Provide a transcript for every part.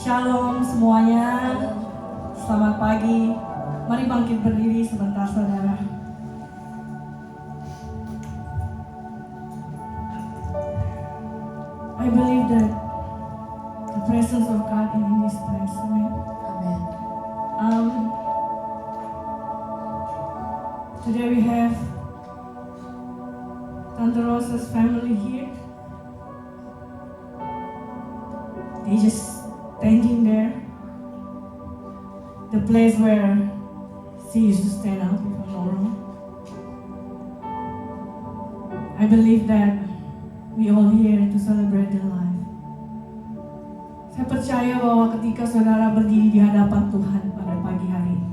Shalom semuanya, selamat pagi. Mari bangkit berdiri sebentar saudara. I believe that the presence of God is in this place. Amen. Today we have Tante Rosa's family here. They just standing there, the place where she used to stand up, if I'm not wrong. I believe that we all here to celebrate their life. Saya percaya bahwa ketika saudara berdiri di hadapan Tuhan pada pagi hari ini,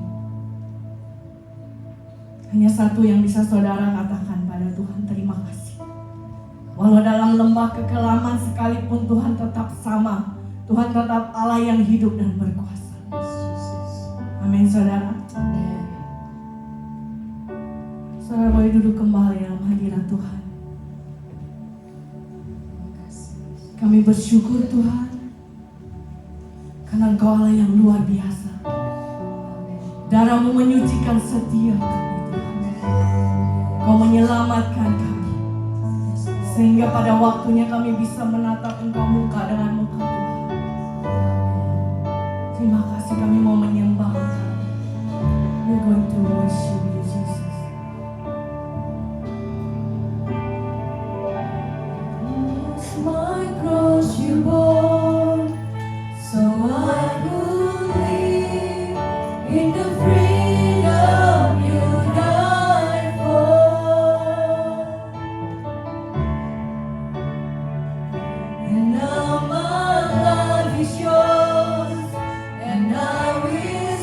hanya satu yang bisa saudara katakan pada Tuhan, terima kasih. Walau dalam lembah kekelaman sekalipun Tuhan tetap sama. Tuhan tetap Allah yang hidup dan berkuasa. Amin saudara. Saudara boleh duduk kembali dalam hadirat Tuhan. Kami bersyukur Tuhan, karena Engkau Allah yang luar biasa. Darah-Mu menyucikan setiap kami Tuhan. Kau menyelamatkan kami, sehingga pada waktunya kami bisa menatap Engkau muka dengan muka Tuhan. Terima kasih, kami mau menyembah Engkau. We're going to worship you, Jesus. It's my cross you bore, so I could live in the freedom you died for. And now my life is yours, and I will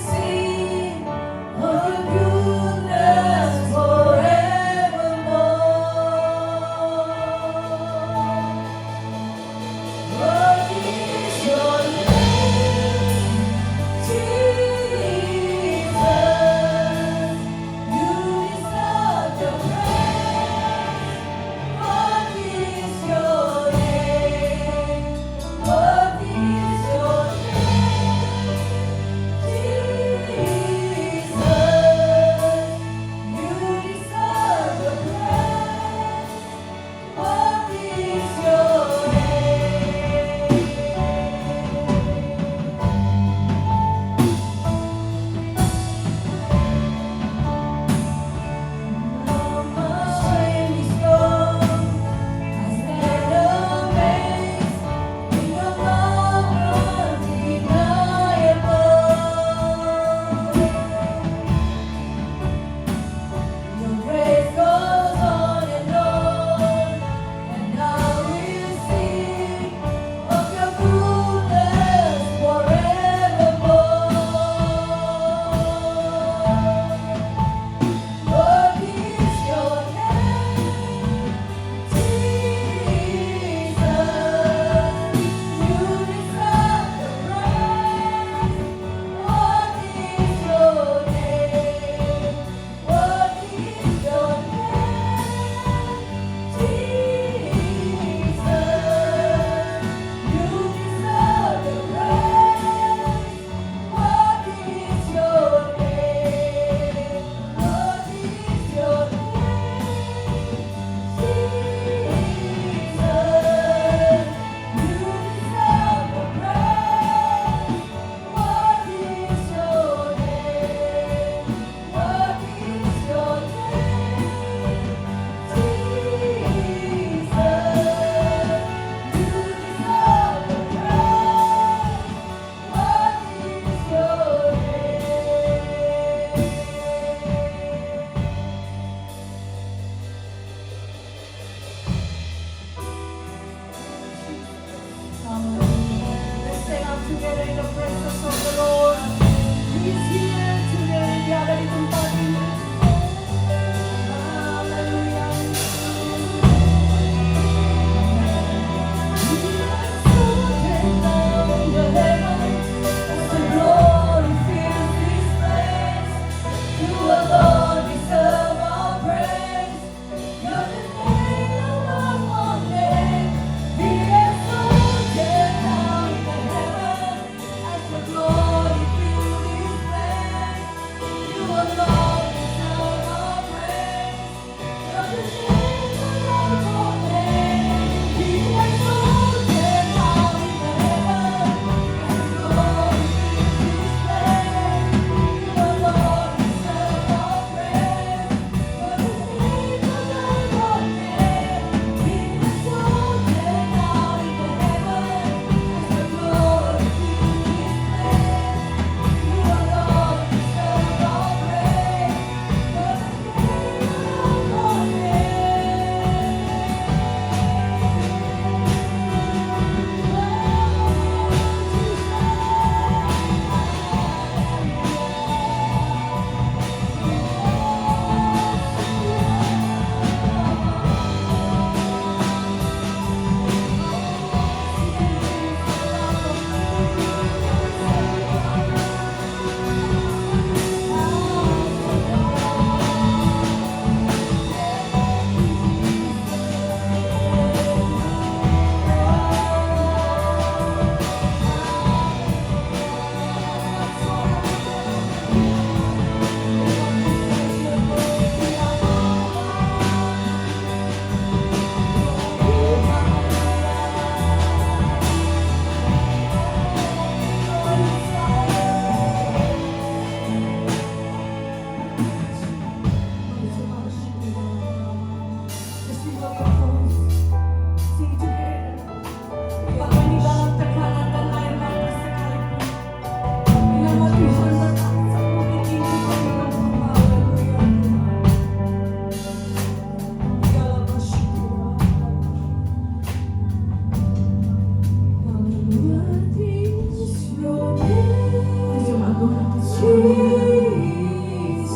Jesus,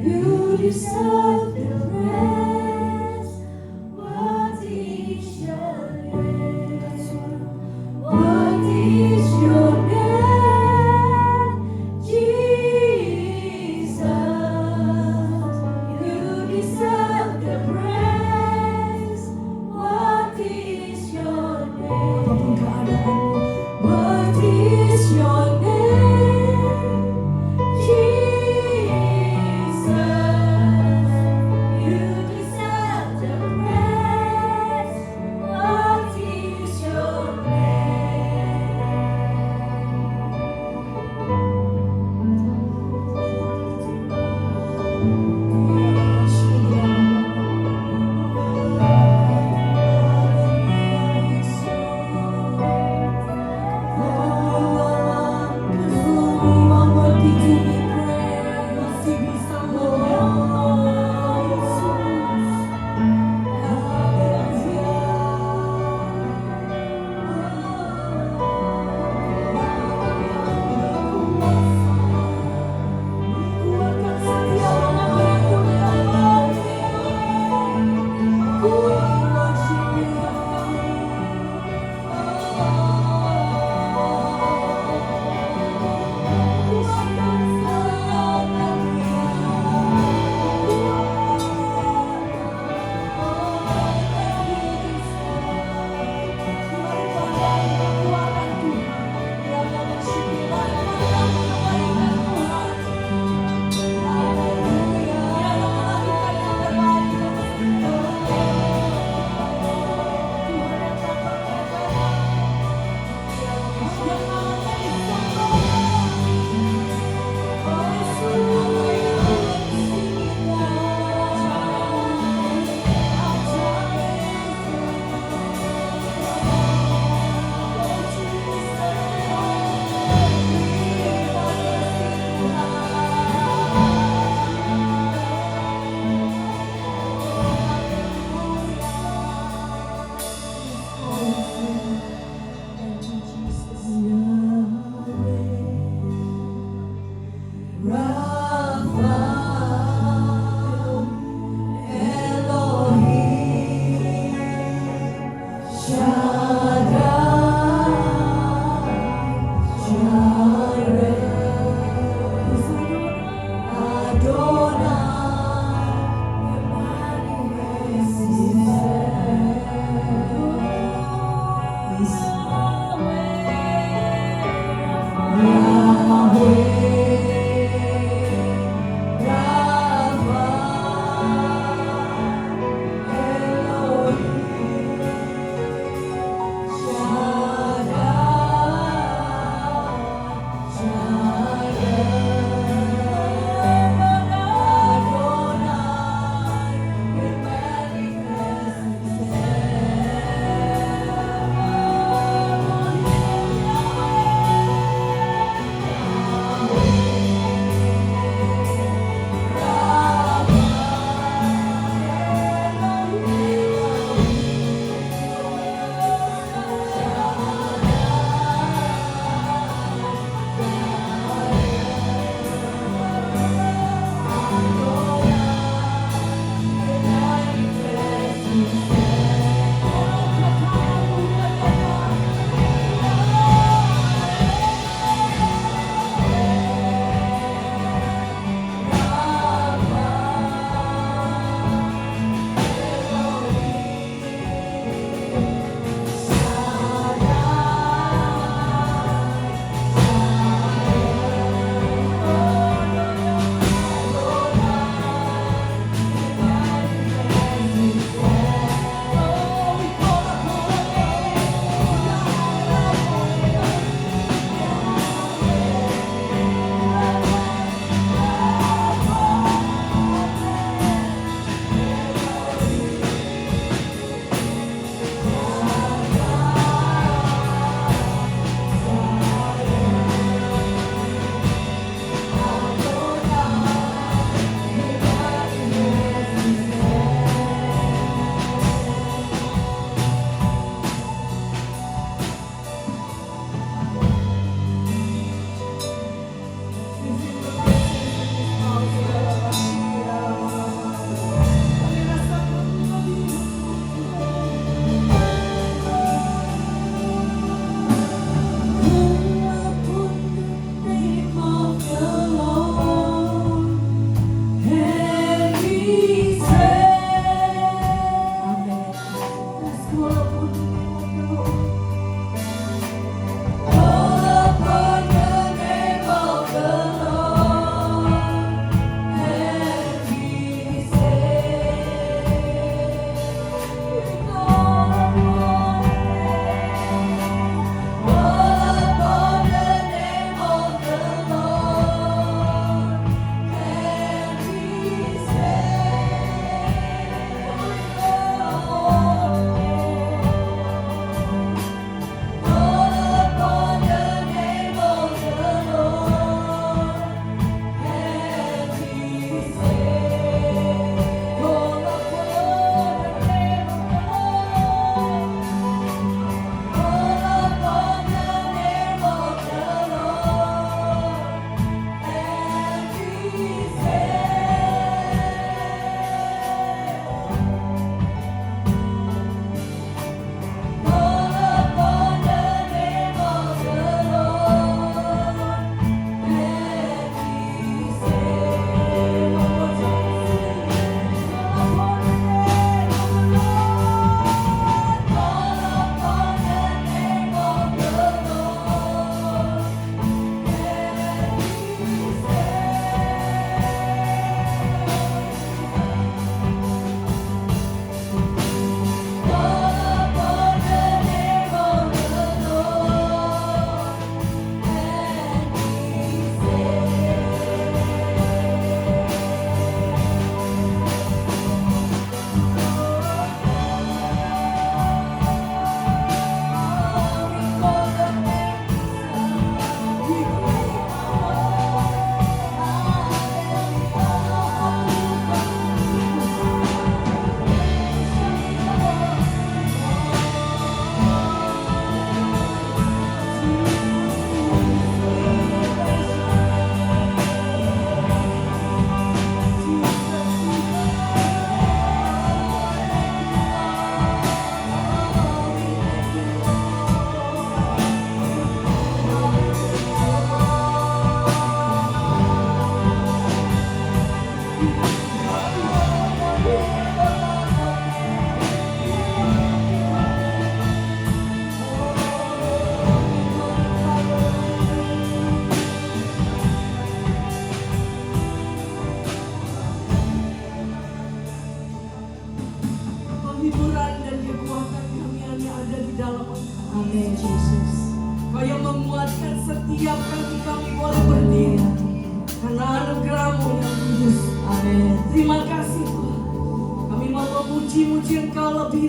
you deserve the praise. What is your name? What is your name? Jesus, you deserve the praise. What is your name? Apapun keadaanmu, What is your name?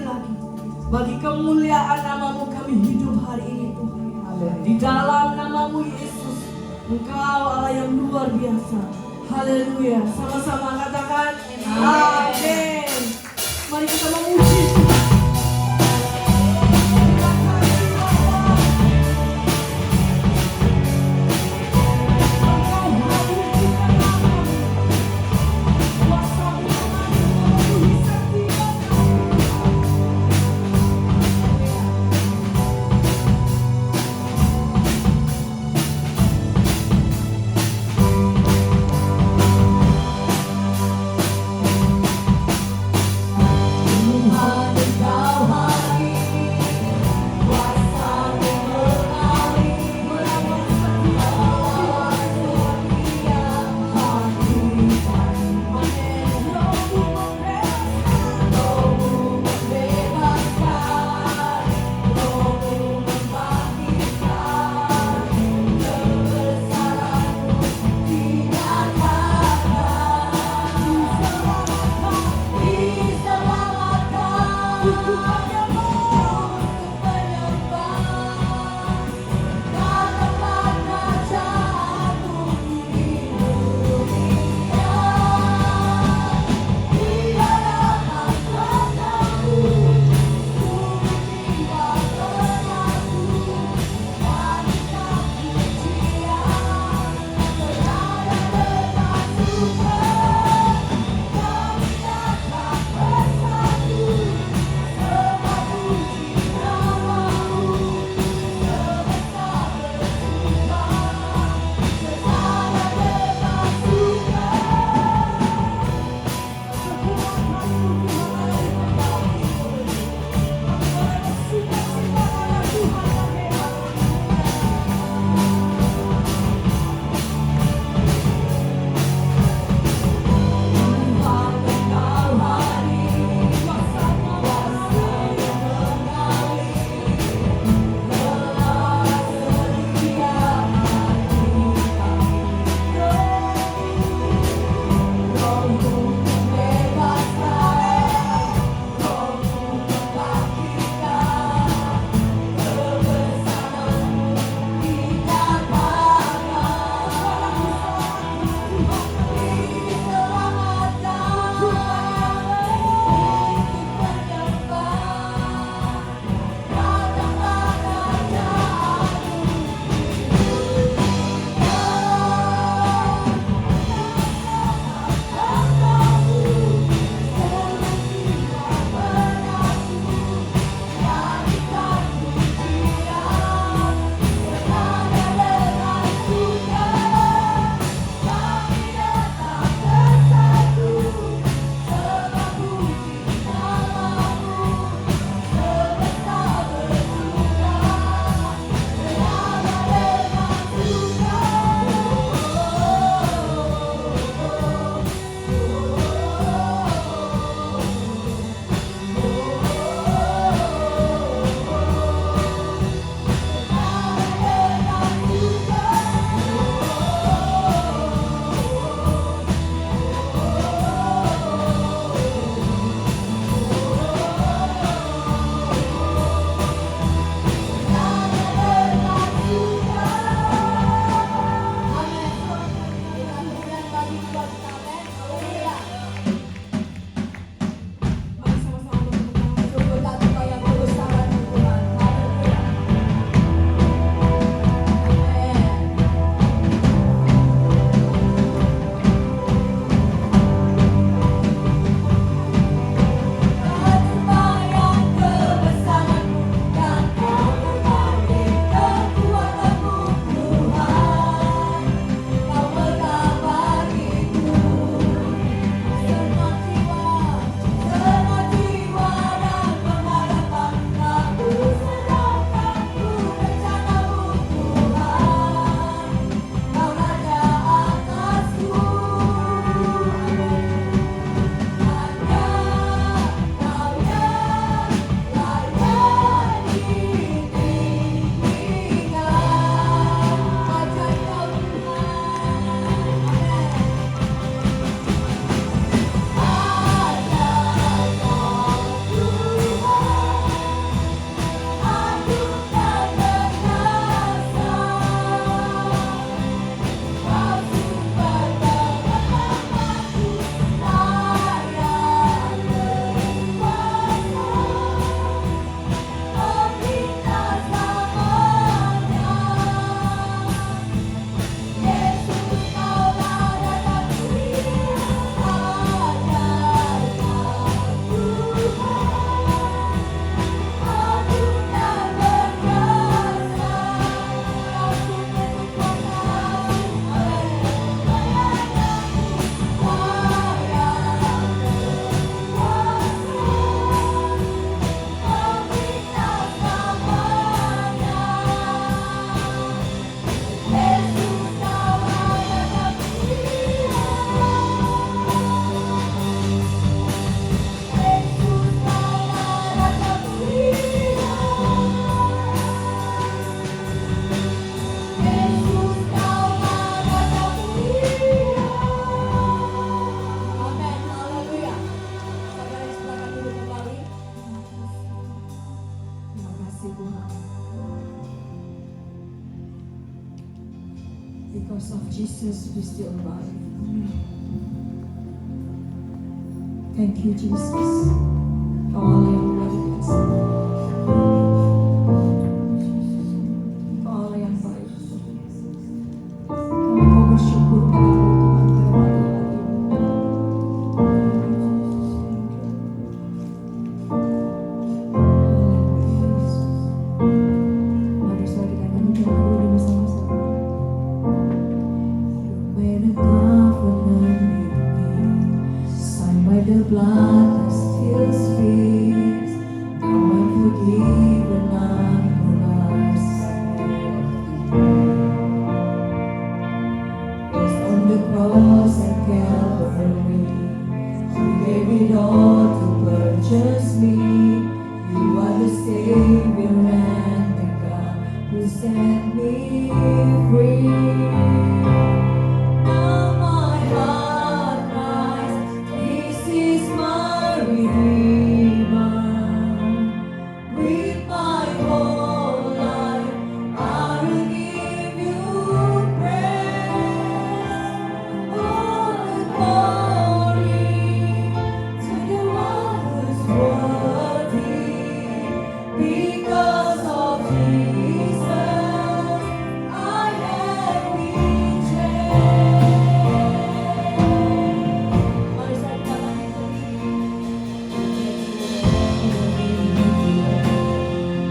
lagi. Bagi kemuliaan namamu kami hidup hari ini Tuhan. Di dalam namamu Yesus, Engkau Allah yang luar biasa. Haleluya. Sama-sama katakan amin. Mari kita memuji Tuhan. Tuhan Because of Jesus, we still alive. Thank you, Jesus. Kau Allah yang luar biasa. Kau Allah yang baik. Kami mau bersyukur padamu Tuhan pada pagi hari ini. Mari saudara kita nyanyikan lagu ini bersama-sama. When a covenant with me, signed by the blood that still speaks, now I'm forgiven, I'm placed on the cross at Calvary. He gave it all to purchase me. You are the Savior and the God who set me free. Now my heart cries, this is my Redeemer. With my whole life, I will give you praise. All the glory to the one who's worthy. Because of Jesus, I have been changed. Mari saya katakan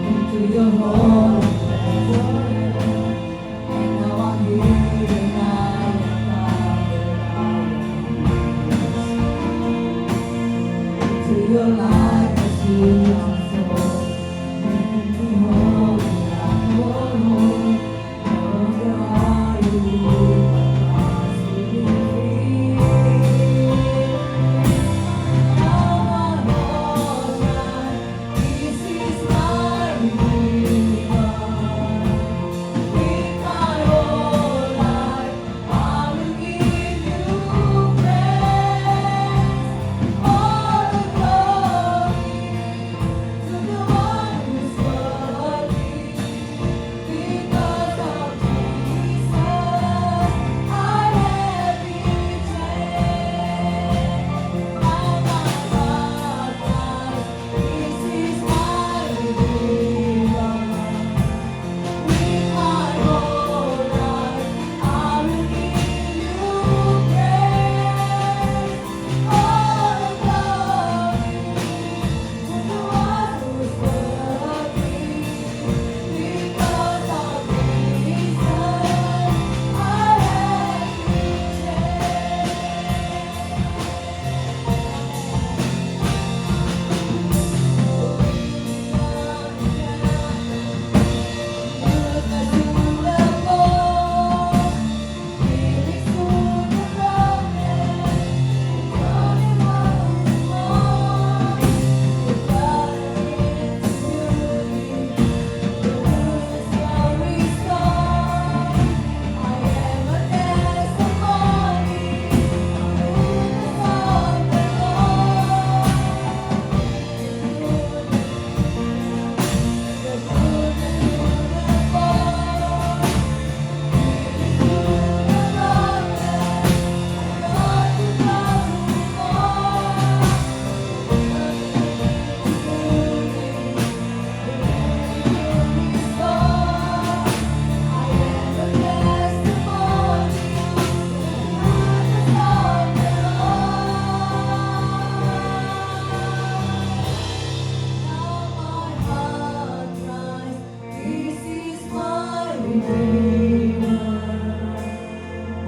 into your holy presence. And now I'm here and I am gathered into your light as you unfold. Make me holy, I'm your home. Where are you? My heart's beating free. Now I'm all right. This is my Redeemer. With my whole life, I will give you praise. All the glory to the one who's worthy. Because of Jesus, I have been changed. Now my heart cries, this is my Redeemer. With my whole life, I will give you praise. All the glory to the one who's worthy. Because of Jesus, I have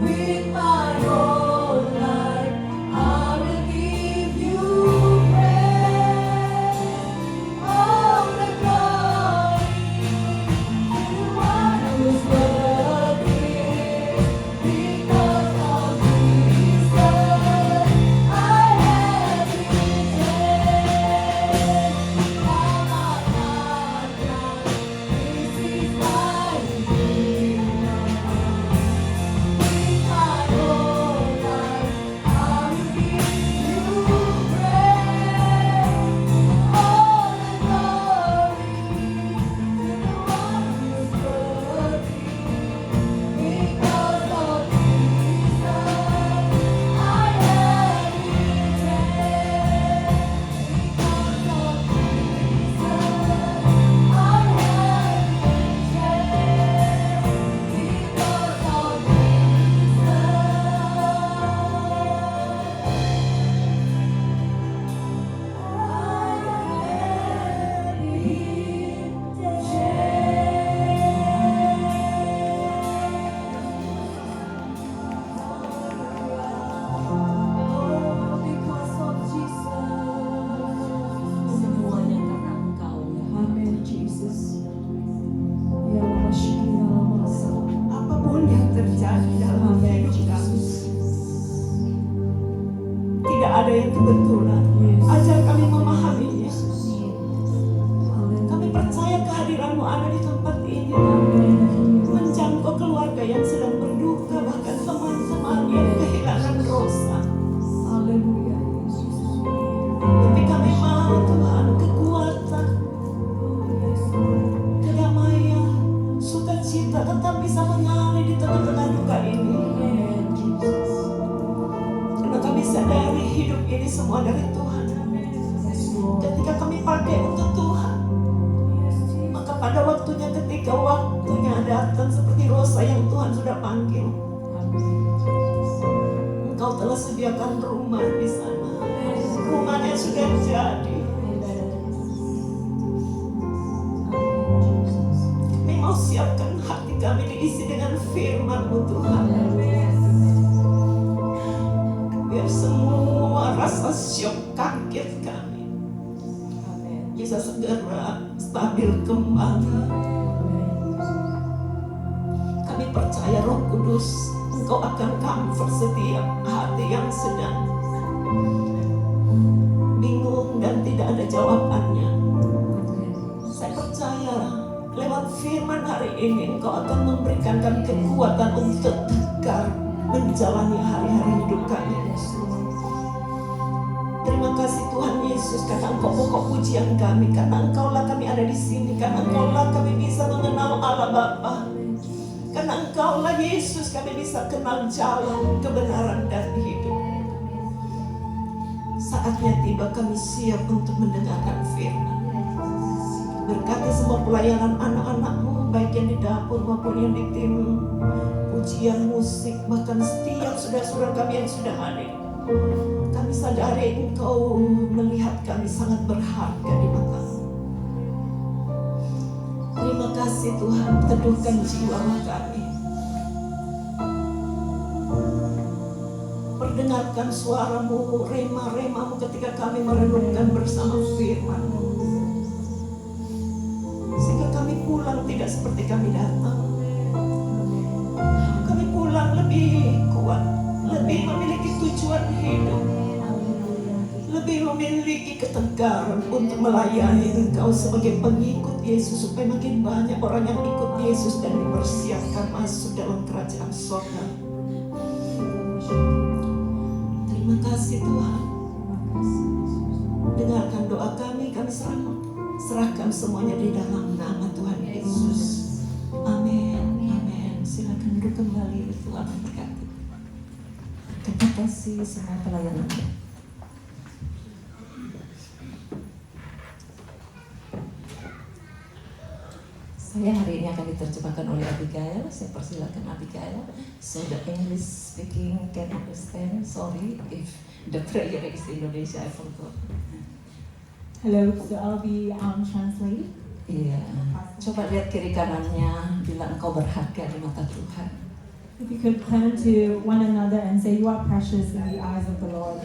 with my whole life, I will give you praise. All the glory to the one who's worthy. Because of Jesus, I have been changed. Now my heart cries, this is my Redeemer. With my whole yang kebetulan. Ajar kami memahaminya. Kami percaya kehadiran-Mu ada di tempat ini. Menjangkau keluarga yang sedang berduka, bahkan teman-teman yang kehilangan Rosa. Haleluya. Tapi kami mau Tuhan kekuatan, kedamaian, sukacita tetap bisa mengalir di tengah-tengah duka ini. Karena kami sadari hidup ini semua dari Tuhan. Ketika kami pakai untuk Tuhan, maka pada waktunya ketika waktunya datang seperti Rosa yang Tuhan sudah panggil, Engkau telah sediakan rumah di sana. Rumahnya sudah jadi. Kami mau siapkan hati kami diisi dengan firman-Mu Tuhan. Biar semua rasa syok kaget kami bisa segera stabil kembali. Kami percaya Roh Kudus, Engkau akan comfort setiap hati yang sedang bingung dan tidak ada jawabannya. Saya percaya lewat firman hari ini Engkau akan memberikan kami kekuatan untuk tegar menjalani hari-hari hidup kami. Terima kasih Tuhan Yesus, karena Engkau pokok pujian kami, karena Engkaulah kami ada di sini, karena Engkaulah kami bisa mengenal Allah Bapa, karena Engkaulah Yesus kami bisa kenal jalan, kebenaran dan hidup. Saatnya tiba kami siap untuk mendengarkan firman. Berkati semua pelayanan anak-anak-Mu, baik yang di dapur maupun yang di tim pujian musik, bahkan setiap saudara-saudara kami yang sudah hadir. Kami sadari Engkau melihat kami sangat berharga di mata-Mu. Terima kasih Tuhan, teduhkan jiwa kami. Perdengarkan suara-Mu, rema-rema-Mu ketika kami merenungkan bersama firman-Mu. Sehingga kami pulang tidak seperti kami datang. Kami pulang lebih kuat, lebih memiliki tujuan hidup, lebih memiliki ketegaran untuk melayani Engkau sebagai pengikut Yesus, supaya makin banyak orang yang ikut Yesus dan dipersiapkan masuk dalam kerajaan surga. Terima kasih Tuhan. Dengarkan doa kami serahkan semuanya di dalam nama Tuhan Yesus. Amin. Amin. Silakan duduk kembali, Tuhan memberkati. Terima kasih semua pelayanan. Saya hari ini akan diterjemahkan oleh Abigail. Saya persilakan Abigail. So the English speaking can understand. Sorry if the prayer is Indonesia, I forgot. Hello, so I'll be translating. Iya. Coba lihat kiri kanannya, bila engkau berharga di mata Tuhan. If you could turn to one another and say, "You are precious in the eyes of the Lord."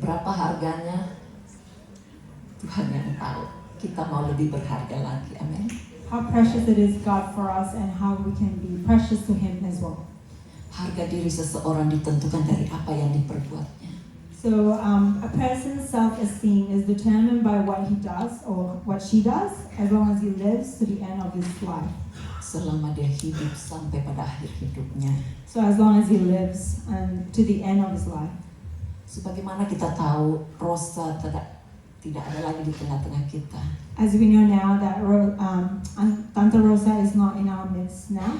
Berapa harganya? Tuhan yang tahu. Kita mau lebih berharga lagi, amin. How precious it is, God, for us, and how we can be precious to Him as well. Harga diri seseorang ditentukan dari apa yang diperbuatnya. So, a person's self-esteem is determined by what he does or what she does, as long as he lives to the end of his life. Selama dia hidup sampai pada akhir hidupnya. So, as long as he lives to the end of his life. Sebagaimana kita tahu, Rosa tidak ada lagi di tengah-tengah kita. As we know now that Tante Rosa is not in our midst now.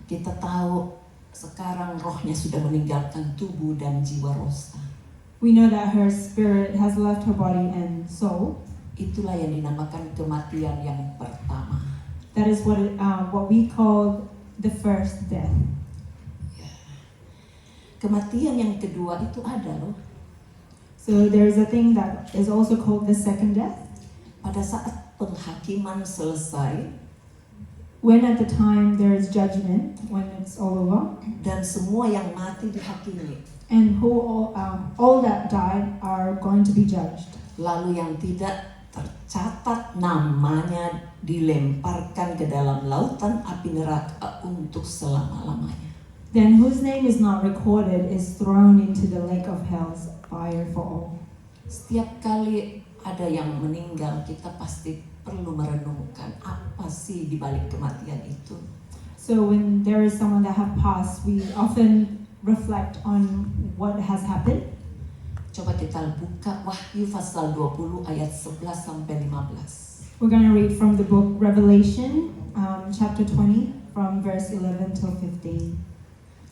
Kita tahu sekarang rohnya sudah meninggalkan tubuh dan jiwa Rosa. We know that her spirit has left her body and soul. Itulah yang dinamakan kematian yang pertama. That is what we call the first death. Kematian yang kedua itu ada loh. So there is a thing that is also called the second death. Pada saat penghakiman selesai, when at the time there is judgment, when it's all over, dan semua yang mati dihakimi. and all that died are going to be judged. Lalu yang tidak tercatat namanya dilemparkan ke dalam lautan api neraka untuk selama-lamanya. then whose name is not recorded is thrown into the lake of hell's fire for all. Setiap kali ada yang meninggal, kita pasti perlu merenungkan apa sih di balik kematian itu. So when there is someone that have passed, we often reflect on what has happened. Coba kita buka Wahyu pasal 20 ayat 11 sampai 15. We're going to read from the book Revelation, chapter 20, from verse 11 till 15.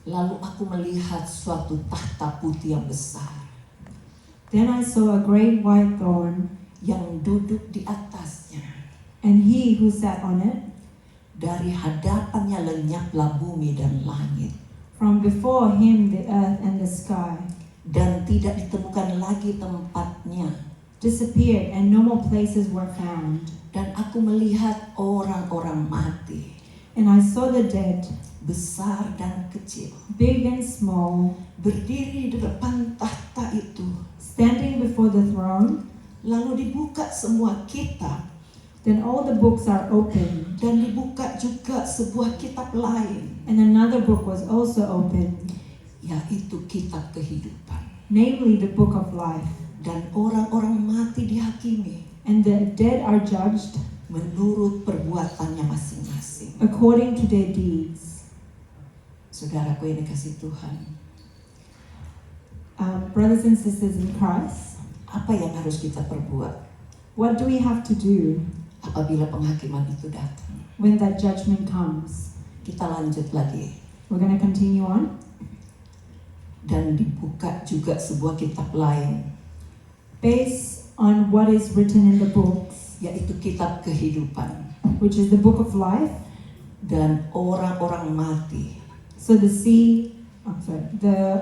Lalu aku melihat suatu tahta putih yang besar, Then I saw a great white throne, yang duduk di atasnya. and he who sat on it. Dari hadapannya lenyaplah bumi dan langit, From before him the earth and the sky dan tidak ditemukan lagi tempatnya. disappeared, and no more places were found. Dan aku melihat orang-orang mati, And I saw the dead, besar dan kecil, big and small, berdiri di depan tahta itu. standing before the throne. Lalu dibuka semua kitab, Then all the books are opened, dan dibuka juga sebuah kitab lain, and another book was also opened, yaitu kitab kehidupan. namely the book of life. Dan orang-orang mati dihakimi And the dead are judged menurut perbuatannya masing-masing. according to their deeds. Saudaraku yang dikasih Tuhan, Brothers and sisters in Christ, apa yang harus kita perbuat what do we have to do apabila penghakiman itu datang? when that judgment comes? Kita lanjut lagi. We're going to continue on. Dan dibuka juga sebuah kitab lain, Based on what is written in the books, yaitu kitab kehidupan. which is the book of life. Dan orang-orang mati So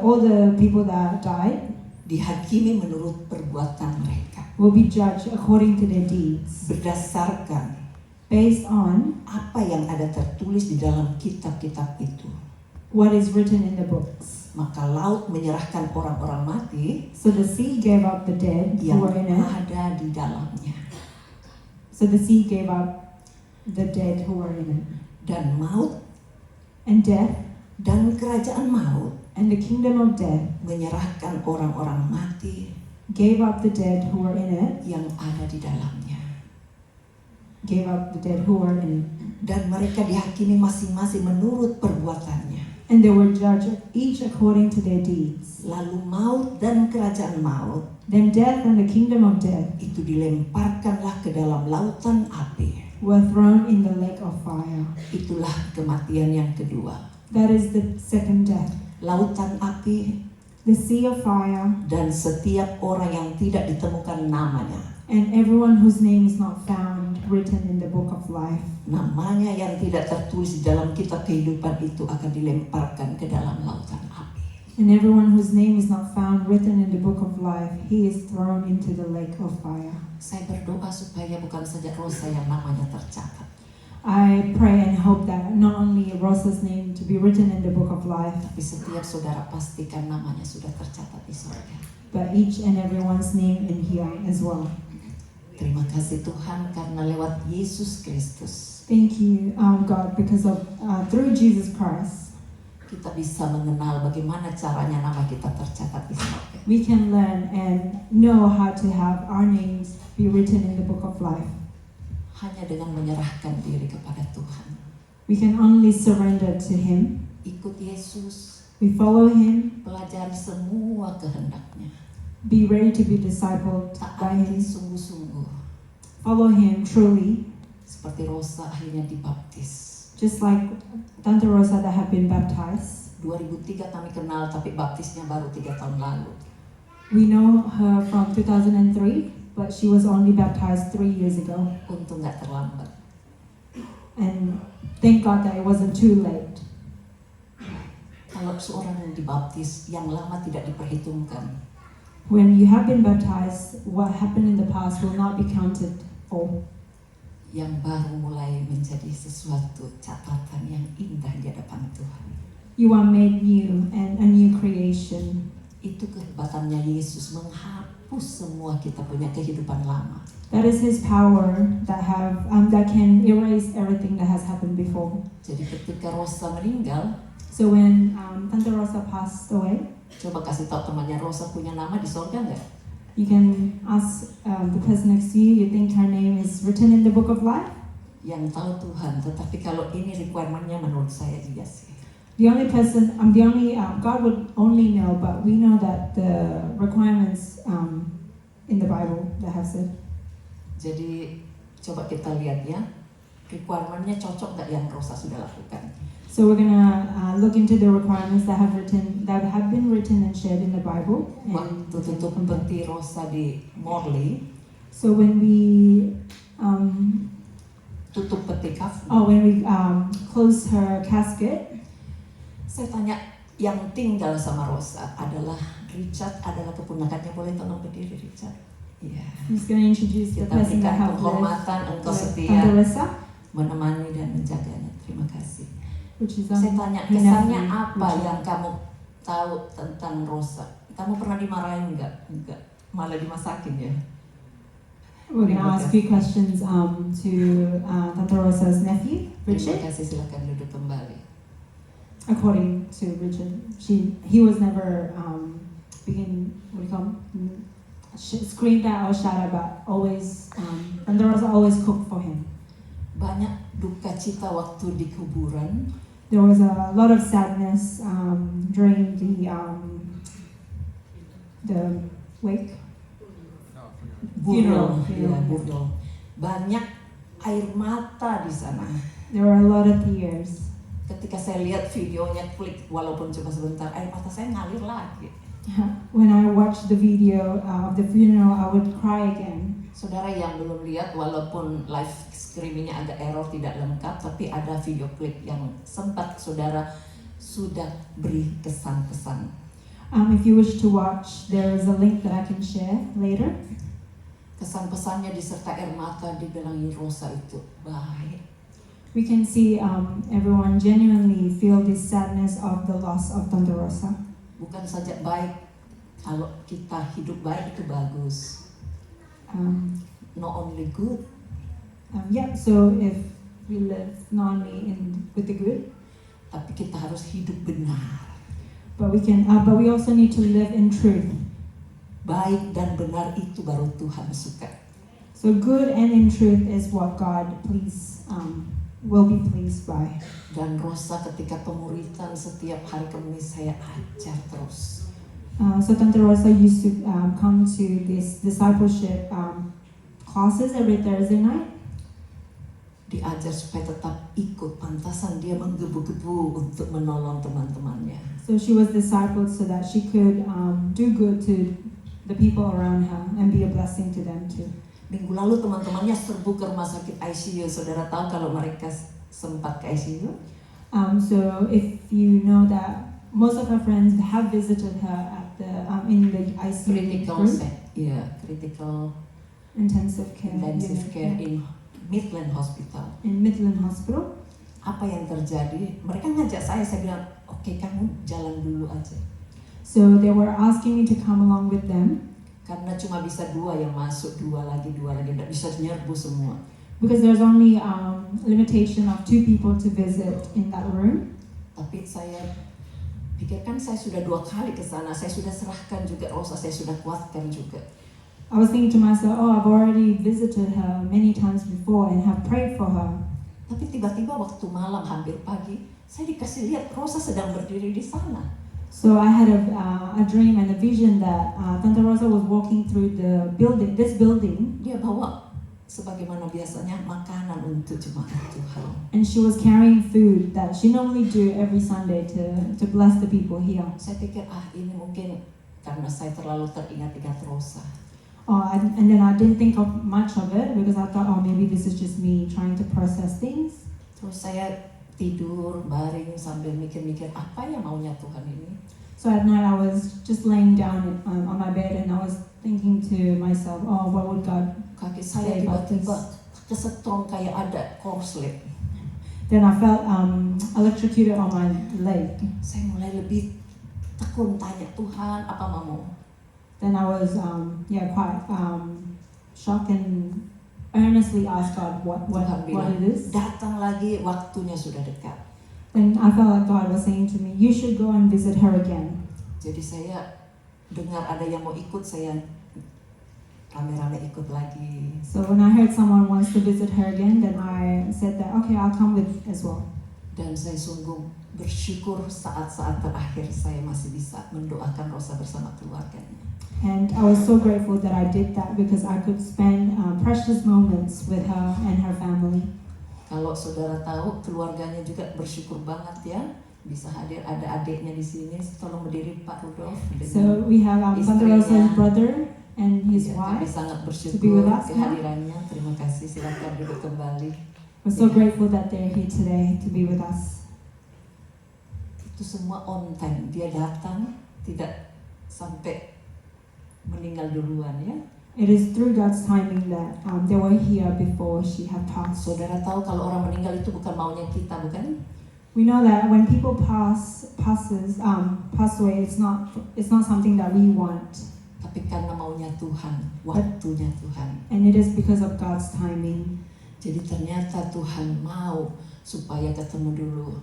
all the people that died dihakimi menurut perbuatan mereka, will be judged according to their deeds, berdasarkan based on apa yang ada tertulis di dalam kitab-kitab itu. what is written in the books. Maka laut menyerahkan orang-orang mati So the sea gave up the dead who yang were in it. ada di dalamnya. So the sea gave up the dead who were in it. Dan maut And death dan kerajaan maut and the kingdom of death menyerahkan orang-orang mati gave up the dead who were in it, yang ada di dalamnya. gave up the dead who were in it. Dan mereka dihakimi masing-masing menurut perbuatannya. And they were judged each according to their deeds. Lalu maut dan kerajaan maut Then death and the kingdom of death itu dilemparkanlah ke dalam lautan api. were thrown in the lake of fire. Itulah kematian yang kedua. That is the second death. Lautan api The sea of fire, dan setiap orang yang tidak ditemukan namanya. and everyone whose name is not found written in the book of life. Namanya yang tidak tertulis di dalam kitab kehidupan itu akan dilemparkan ke dalam lautan api. And everyone whose name is not found written in the book of life, he is thrown into the lake of fire. Saya berdoa supaya bukan saja Rosa yang namanya tercatat, I pray and hope that not only Rosa's name to be written in the book of life, tapi setiap saudara pastikan namanya sudah tercatat di surga. but each and everyone's name in here as well. Terima kasih Tuhan karena lewat Yesus Kristus Thank you, God, because of through Jesus Christ, kita bisa mengenal bagaimana caranya nama kita tercatat di surga. we can learn and know how to have our names be written in the book of life. Hanya dengan menyerahkan diri kepada Tuhan. We can only surrender to Him. Ikut Yesus, We follow Him, pelajari semua kehendaknya. be ready to be discipled by Taati Him, sungguh-sungguh. follow Him truly, Seperti Rosa akhirnya dibaptis. just like Tante Rosa that have been baptized. 2003 kami kenal, tapi baptisnya baru 3 tahun lalu. We know her from 2003, but she was only baptized 3 years ago. Untung gak terlambat. And thank God that it wasn't too late. Kalau seorang yang dibaptis, yang lama tidak diperhitungkan. When you have been baptized, what happened in the past will not be counted for. Yang baru mulai menjadi sesuatu catatan yang indah di hadapan Tuhan. You are made new and a new creation. Itu kehebatannya Yesus menghapus semua kita punya kehidupan lama. That is His power that can erase everything that has happened before. Jadi ketika Rosa meninggal, So when Tante Rosa passed away, Coba kasih tahu temannya, Rosa punya nama di sorga nggak? you can ask the person next to you, you think her name is written in the book of life? Yang tahu Tuhan, tetapi kalau ini requirement-nya menurut saya juga sih. The only person, God would only know, but we know that the requirements in the Bible that have said. Jadi coba kita lihat ya, requirement-nya cocok nggak yang Rosa sudah lakukan. So we're gonna look into the requirements that have been written and shared in the Bible. Waktu tutup peti Rosa di Morley, So when we tutup peti kafan, when we close her casket, saya tanya, yang tinggal sama Rosa adalah Richard, adalah keponakannya. Boleh tolong berdiri Richard? Iya. I'm just gonna introduce the Kita person that berikan have lived penghormatan, engkau with setia Tante Rosa, menemani dan menjaganya. Terima kasih. which is Saya tanya, her kesannya nephew, apa Richard. yang kamu tahu tentang Rosa? Kamu pernah dimarahin nggak? Enggak, malah dimasakin ya. We're gonna ask a few questions to Tante Rosa's nephew, Terima Richard. kasih, silakan duduk kembali. According to Richard, he was never screamed at or shouted about. Always, Tante Rosa always cooked for him. Banyak duka cita waktu di kuburan. There was a lot of sadness during the wake. Burial, Funeral. ya, burial. Banyak air mata di sana. There were a lot of tears. Ketika saya lihat videonya, klik walaupun cuma sebentar, air mata saya ngalir lagi. When I watched the video of the funeral, I would cry again. Saudara yang belum lihat, walaupun live streamingnya agak error, tidak lengkap, tapi ada video klip yang sempat saudara sudah beri kesan-kesan. If you wish to watch, there is a link that I can share later. Kesan-pesannya disertai air mata, dibilangi Rosa itu baik. We can see everyone genuinely feel this sadness of the loss of Tante Rosa. Bukan saja baik, kalau kita hidup baik itu bagus. Not only good, So if we live not only with the good, tapi kita harus hidup benar. but we also need to live in truth. Baik dan benar itu baru Tuhan suka. So good and in truth is what God will be pleased by. Dan Rosa ketika pemuritan setiap hari Kamis saya ajar terus. So Tante Rosa used to come to this discipleship classes every Thursday night. Diajar supaya tetap ikut, pantasan dia menggebu-gebu untuk menolong teman-temannya. So she was discipled so that she could do good to the people around her and be a blessing to them too. Minggu lalu teman-temannya serbu ke rumah sakit ICU. Saudara tahu kalau mereka sempat ke ICU? So if you know that most of her friends have visited her at in the ICU Critical room, critical intensive care intensive unit, care yeah, in Midland Hospital. in Midland Hospital. Apa yang terjadi? Mereka ngajak saya bilang, oke, kamu jalan dulu aja. So they were asking me to come along with them Karena cuma bisa 2 yang masuk, 2 lagi, nggak bisa nyerbu semua. because there's only limitation of 2 people to visit in that room. Tapi saya pikirkan saya sudah 2 kali ke sana, saya sudah serahkan juga Rosa, saya sudah kuatkan juga. I was thinking to myself, I've already visited her many times before and have prayed for her. Tapi tiba-tiba waktu malam hampir pagi, saya dikasih lihat Rosa sedang berdiri di sana. So I had a dream and a vision that Tante Rosa was walking through this building, Dia bawa sebagaimana biasanya makanan untuk jemaat Tuhan. and she was carrying food that she normally do every Sunday to bless the people here. Saya pikir, ini mungkin karena saya terlalu teringat-ingat Rosa. And then I didn't think of much of it because I thought, maybe this is just me trying to process things. Terus saya tidur, baring sambil mikir-mikir apa yang maunya Tuhan ini. So at night I was just laying down on my bed and I was thinking to myself, what would God Kaki saya say about this? tiba-tiba kesetrum kayak ada korslet. Then I felt electrocuted on my leg. Saya mulai lebih tekun tanya Tuhan apa mau. Then I was quite shocked and earnestly asked God what Tuhan bilang, it is. datang lagi, waktunya sudah dekat. then I felt like God was saying to me, you should go and visit her again. Jadi saya dengar ada yang mau ikut, saya rame-rame ikut lagi. So when I heard someone wants to visit her again, then I said that, okay, I'll come with as well. Dan saya sungguh bersyukur saat-saat terakhir saya masih bisa mendoakan Rosa bersama keluarganya. And I was so grateful that I did that because I could spend precious moments with her and her family. Kalau saudara tahu, keluarganya juga bersyukur banget ya bisa hadir. Ada adiknya di sini, tolong berdiri Pak Rudolf. So we have Tante Rosa's brother and his Kami wife. sangat to be with bersyukur us, kehadirannya. Terima kasih, silakan duduk kembali. We're so Yeah. grateful that they're here today to be with us. Itu semua on time, dia datang tidak sampai meninggal duluan ya. It is through God's timing that they were here before she had passed. Saudara tahu kalau orang meninggal itu bukan maunya kita, bukan? We know that when people pass away, it's not something that we want, Tapi karena maunya Tuhan, waktunya Tuhan. and it is because of God's timing. Jadi ternyata Tuhan mau supaya ketemu dulu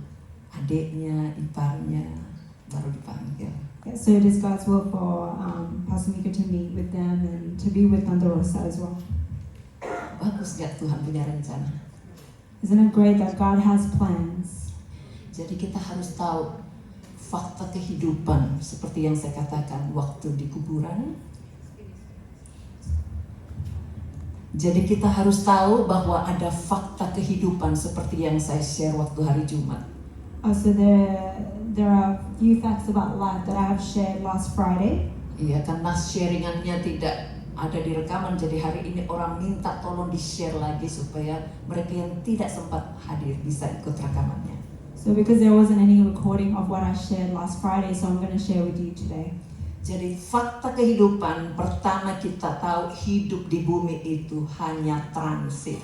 adiknya, iparnya, baru dipanggil. Yeah, so it is God's will for Pastor Mika to meet with them and to be with Tante Rosa as well. Bagus gak Tuhan punya rencana? Isn't it great that God has plans? Jadi kita harus tahu fakta kehidupan seperti yang saya katakan waktu di kuburan. Jadi kita harus tahu bahwa ada fakta kehidupan seperti yang saya share waktu hari Jumat. So there are a few facts about life that I have shared last Friday. Iya, karena sharingannya tidak ada di rekaman, jadi hari ini orang minta tolong di-share lagi supaya mereka yang tidak sempat hadir bisa ikut rekamannya. So because there wasn't any recording of what I shared last Friday, so I'm going to share with you today. Jadi fakta kehidupan pertama kita tahu hidup di bumi itu hanya transit.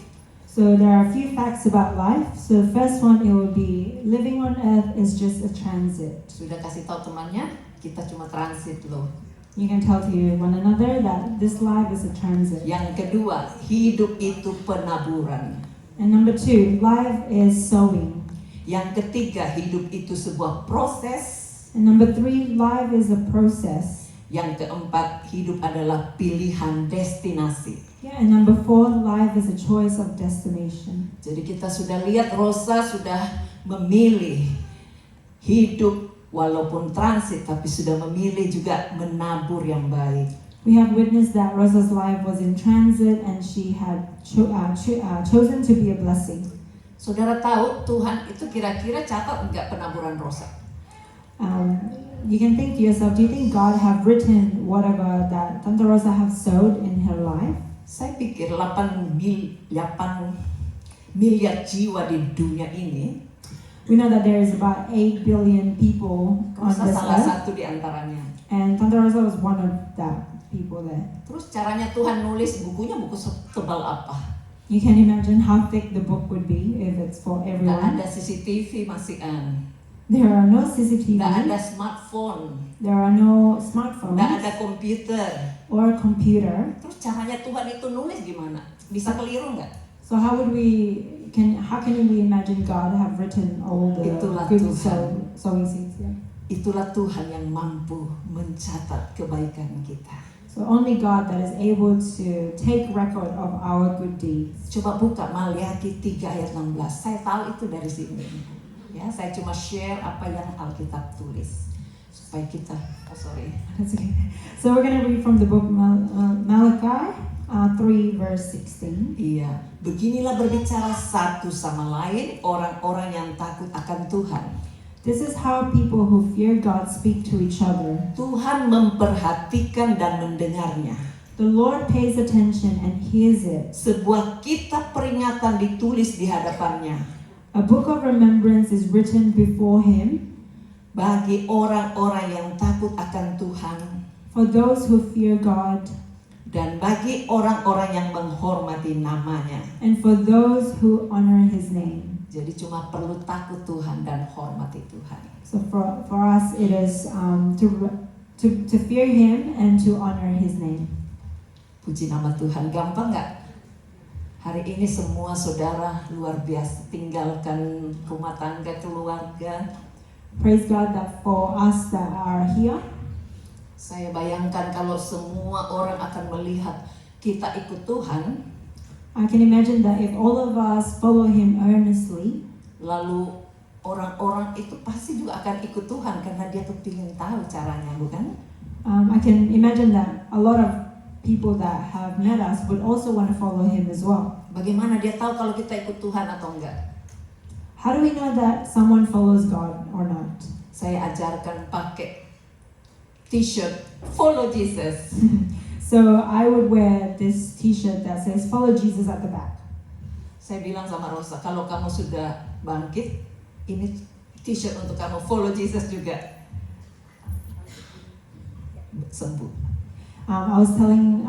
So there are a few facts about life. So the first one, it will be living on earth is just a transit. Sudah kasih tahu temannya, kita cuma transit loh. You can tell to one another that this life is a transit. Yang kedua, hidup itu penaburan. And number two, life is sowing. Yang ketiga, hidup itu sebuah proses. And number three, life is a process. Yang keempat, hidup adalah pilihan destinasi. Yeah, and number four, life is a choice of destination. Jadi kita sudah lihat Rosa sudah memilih hidup walaupun transit, tapi sudah memilih juga menabur yang baik. We have witnessed that Rosa's life was in transit and she had chosen to be a blessing. Saudara tahu Tuhan itu kira-kira catat enggak penaburan Rosa? You can think to yourself, do you think God have written whatever that Tante Rosa have sowed in her life? Saya pikir 8 miliar jiwa di dunia ini, We know that there is about 8 billion people on Rosa this salah earth, satu di antaranya. and Tante Rosa was one of that people there. Terus caranya Tuhan nulis bukunya buku setebal apa? You can imagine how thick the book would be if it's for Nggak everyone. ada CCTV masihan, There are no CCTV, nggak ada smartphone, there are no nggak smartphones ada komputer. or computer. Terus caranya Tuhan itu nulis gimana? Bisa keliru nggak? So how can we imagine God have written all the Itulah good Tuhan. sowing seeds? Yeah. Itulah Tuhan yang mampu mencatat kebaikan kita. So only God that is able to take record of our good deeds. Coba buka Maliaki 3 ayat 16. Saya tahu itu dari sini. Ya, saya cuma share apa yang Alkitab tulis supaya kita. That's okay. So we're going to read from the book Malachi 3 verse 16. Iya, beginilah berbicara satu sama lain orang-orang yang takut akan Tuhan. This is how people who fear God speak to each other. Tuhan memperhatikan dan mendengarnya. The Lord pays attention and hears it. Sebuah kitab peringatan ditulis di hadapannya A book of remembrance is written before him bagi orang-orang yang takut akan Tuhan for those who fear God dan bagi orang-orang yang menghormati namanya. and for those who honor his name. Jadi cuma perlu takut Tuhan dan hormati Tuhan. So for us it is to fear him and to honor his name. Puji nama Tuhan, gampang nggak? Hari ini semua saudara luar biasa tinggalkan rumah tangga, keluarga. Praise God that for us that are here, Saya bayangkan kalau semua orang akan melihat kita ikut Tuhan, I can imagine that if all of us follow Him earnestly, lalu orang-orang itu pasti juga akan ikut Tuhan karena dia kepingin tahu caranya, bukan? I can imagine that a lot of people that have met us would also want to follow Him as well. Bagaimana dia tahu kalau kita ikut Tuhan atau enggak? How do we know that someone follows God or not? Saya ajarkan pakai t-shirt Follow Jesus. So I would wear this T-shirt that says "Follow Jesus" at the back. Saya bilang sama Rosa, kalau kamu sudah bangkit, ini t-shirt untuk kamu, follow Jesus juga. Sembuh. I was telling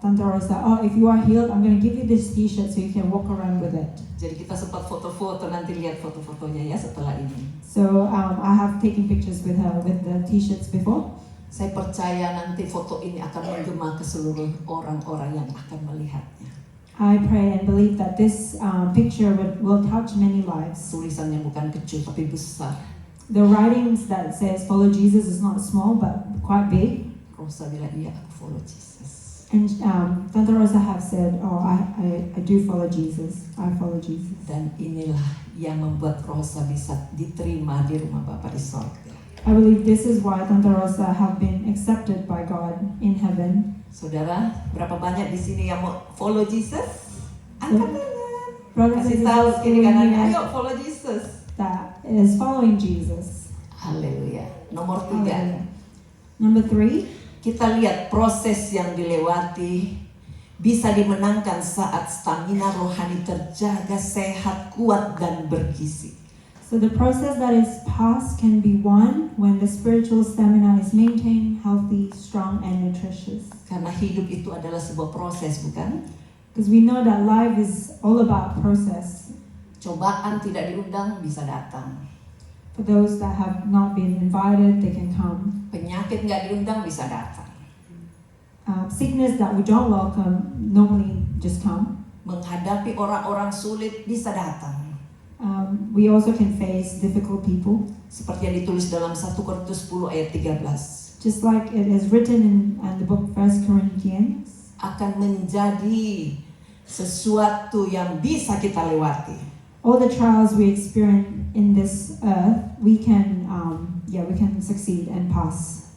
Tante Rosa, oh, if you are healed, I'm going to give you this T-shirt so you can walk around with it. Jadi kita sempat foto-foto, nanti lihat foto-fotonya ya setelah ini. So I have taken pictures with her with the T-shirts before. Saya percaya nanti foto ini akan menggema ke seluruh orang-orang yang akan melihatnya. I pray and believe that this picture will touch many lives. Tulisannya bukan kecil tapi besar. The writings that says "Follow Jesus" is not small but quite big. Rosa bilang, iya aku follow Jesus. And Tante Rosa have said, oh, I do follow Jesus. I follow Jesus. Dan inilah yang membuat Rosa bisa diterima di rumah Bapa di sorga. I believe this is why Tante Rosa have been accepted by God in heaven. Saudara, berapa banyak di sini yang mau follow Jesus? Angkat tangan. Brothers Kasih and tahu sisters kiri kanannya, that- ayo follow Jesus. that is following Jesus. Haleluya. Nomor 3. Hallelujah. Number 3, Kita lihat proses yang dilewati bisa dimenangkan saat stamina rohani terjaga, sehat, kuat, dan bergizi. so the process that is passed can be won when the spiritual stamina is maintained, healthy, strong, and nutritious. Karena hidup itu adalah sebuah proses, bukan? Because we know that life is all about process. Cobaan tidak diundang bisa datang. For those that have not been invited, they can come. Penyakit nggak diundang bisa datang. Sickness that we don't welcome normally just come. Menghadapi orang-orang sulit bisa datang. We also can face difficult people, Seperti yang ditulis dalam 1 Korintus 10 ayat 13. just like it is written in the book 1 Corinthians. Akan menjadi sesuatu yang bisa kita lewati. All the trials we experience in this earth, we can succeed and pass.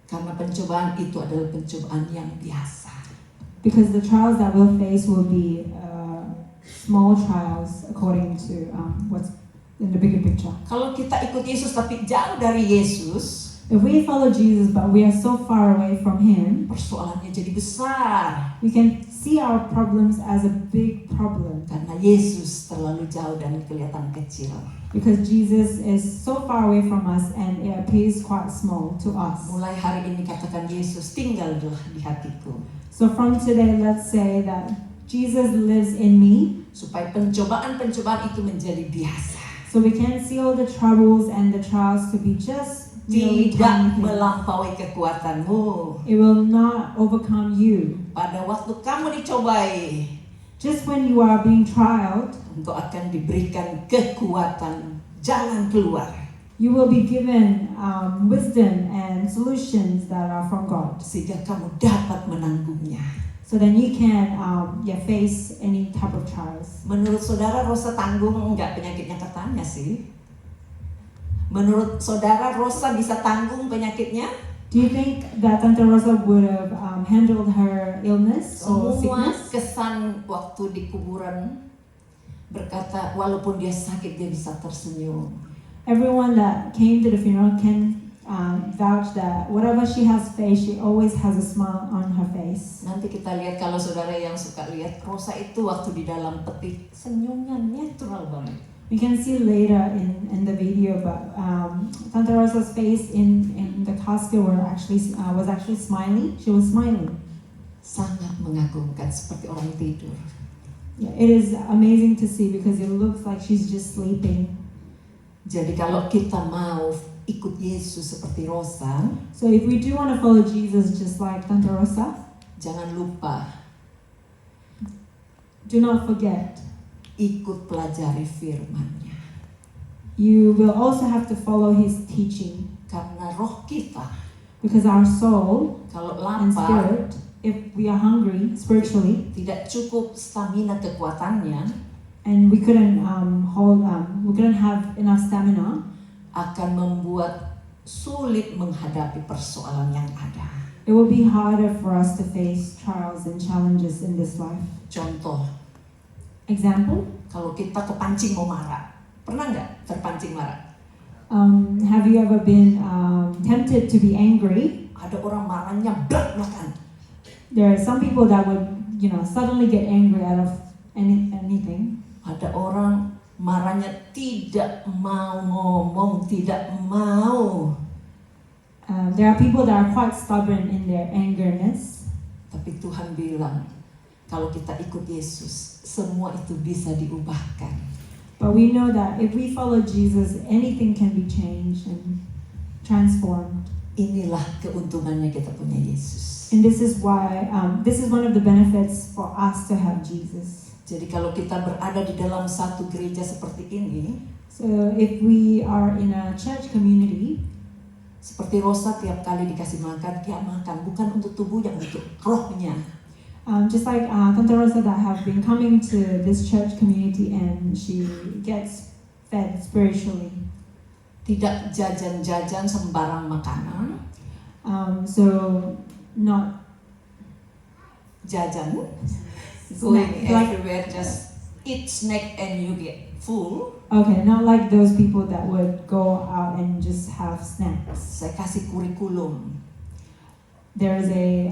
Karena pencobaan itu adalah pencobaan yang biasa. Because the trials that we'll face will be small trials according to what's in the bigger picture. Kalau kita ikut Yesus tapi jauh dari Yesus, If we follow Jesus but we are so far away from Him, persoalannya jadi besar. we can see our problems as a big problem. Karena Yesus terlalu jauh dan kelihatan kecil. Because Jesus is so far away from us and it appears quite small to us. Mulai hari ini katakan, Yesus tinggallah di hatiku. So from today, let's say that Jesus lives in me, Supaya pencobaan-pencobaan itu menjadi biasa. so we can see all the troubles and the trials to be just really Tidak tiny things. melampaui kekuatanmu. It will not overcome you. Pada waktu kamu dicobai, Just when you are being trialed, engkau akan diberikan kekuatan jalan keluar. you will be given wisdom and solutions that are from God. Sehingga kamu dapat menanggungnya. So then you can face any type of trials. Menurut saudara Rosa tanggung enggak penyakitnya? Katanya sih. Menurut saudara Rosa bisa tanggung penyakitnya? Do you think that Tante Rosa would have handled her illness or Semua sickness? kesan waktu di kuburan berkata walaupun dia sakit dia bisa tersenyum. Everyone that came to the funeral can vouch that whatever she has faced, she always has a smile on her face. Nanti kita lihat kalau saudara yang suka lihat Rosa itu waktu di dalam peti senyumnya natural banget. We can see later in the video, but Tante Rosa's face in the casket was actually smiling. She was smiling. Sangat mengagumkan seperti orang tidur. Yeah, it is amazing to see because it looks like she's just sleeping. Jadi kalau kita mau ikut Yesus seperti Rosa, So if we do want to follow Jesus just like Tante Rosa, jangan lupa do not forget, ikut pelajari firman-Nya. you will also have to follow His teaching. Karena roh kita, Because our soul kalau and lapar, spirit, if we are hungry spiritually, tidak cukup stamina kekuatannya, and we couldn't we couldn't have enough stamina, akan membuat sulit menghadapi persoalan yang ada. it will be harder for us to face trials and challenges in this life. Contoh, Example, kalau kita kepancing mau marah, pernah nggak terpancing marah? have you ever been tempted to be angry? Ada orang marahnya blak-blakan. There are some people that would, suddenly get angry out of anything. Ada orang marahnya tidak mau ngomong, tidak mau. There are people that are quite stubborn in their angerness. Tapi Tuhan bilang, kalau kita ikut Yesus, semua itu bisa diubahkan. But we know that if we follow Jesus, anything can be changed and transformed. Inilah keuntungannya kita punya Yesus. And this is why, this is one of the benefits for us to have Jesus. Jadi kalau kita berada di dalam satu gereja seperti ini, So if we are in a church community, seperti Rosa tiap kali dikasih makan, dia makan bukan untuk tubuhnya, untuk rohnya. just like Tante Rosa that have been coming to this church community and she gets fed spiritually. Tidak jajan-jajan sembarang makanan, So not jajan, Snack, going like- everywhere, just eat snack and you get full. okay, not like those people that would go out and just have snacks. Saya kasih kurikulum, There is a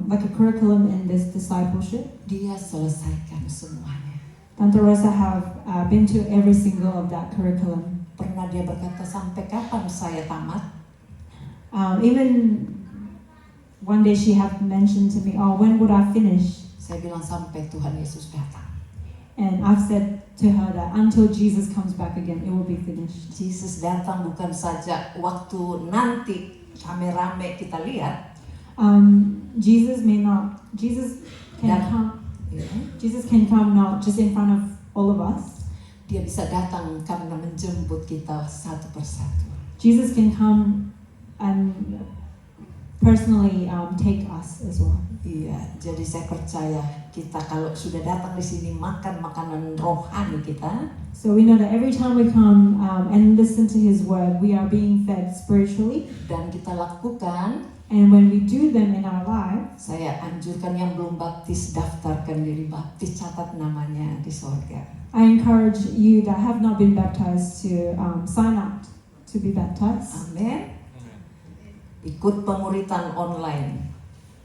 like a curriculum in this discipleship. dia selesaikan semuanya. Tante Rosa have been to every single of that curriculum. Pernah dia berkata, sampai kapan saya tamat? Even one day she had mentioned to me, "Oh, when would I finish?" Saya bilang sampai Tuhan Yesus datang. And I've said to her that until Jesus comes back again, it will be finished. Yesus datang bukan saja waktu nanti rame-rame kita lihat, Jesus can Dan- come. ya, Jesus can come not just in front of all of us. dia bisa datang karena menjemput kita satu persatu. Jesus can come and personally take us as well. Iya, jadi saya percaya kita kalau sudah datang di sini makan makanan rohani kita, So we know that every time we come and listen to His word, we are being fed spiritually. dan kita lakukan. And when we do them in our lives, Saya anjurkan yang belum baptis, daftarkan diri baptis, catat namanya di sorga. I encourage you that have not been baptized to sign up to be baptized. Amin. Ikut pemuritan online.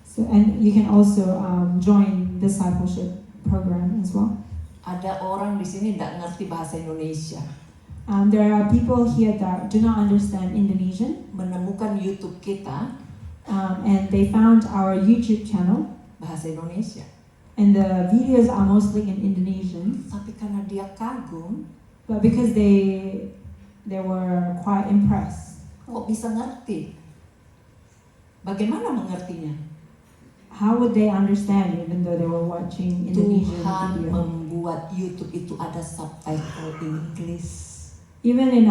So, and you can also join discipleship program as well. Ada orang di sini tidak ngerti bahasa Indonesia. There are people here that do not understand Indonesian, Menemukan YouTube kita and they found our YouTube channel, bahasa Indonesia. and the videos are mostly in Indonesian. Tapi karena dia kagum, But because they were quite impressed, kok bisa ngerti? Bagaimana mengertinya? how would they understand even though they were watching Indonesian Tuhan video? membuat YouTube itu ada subtitle Inggris. Even in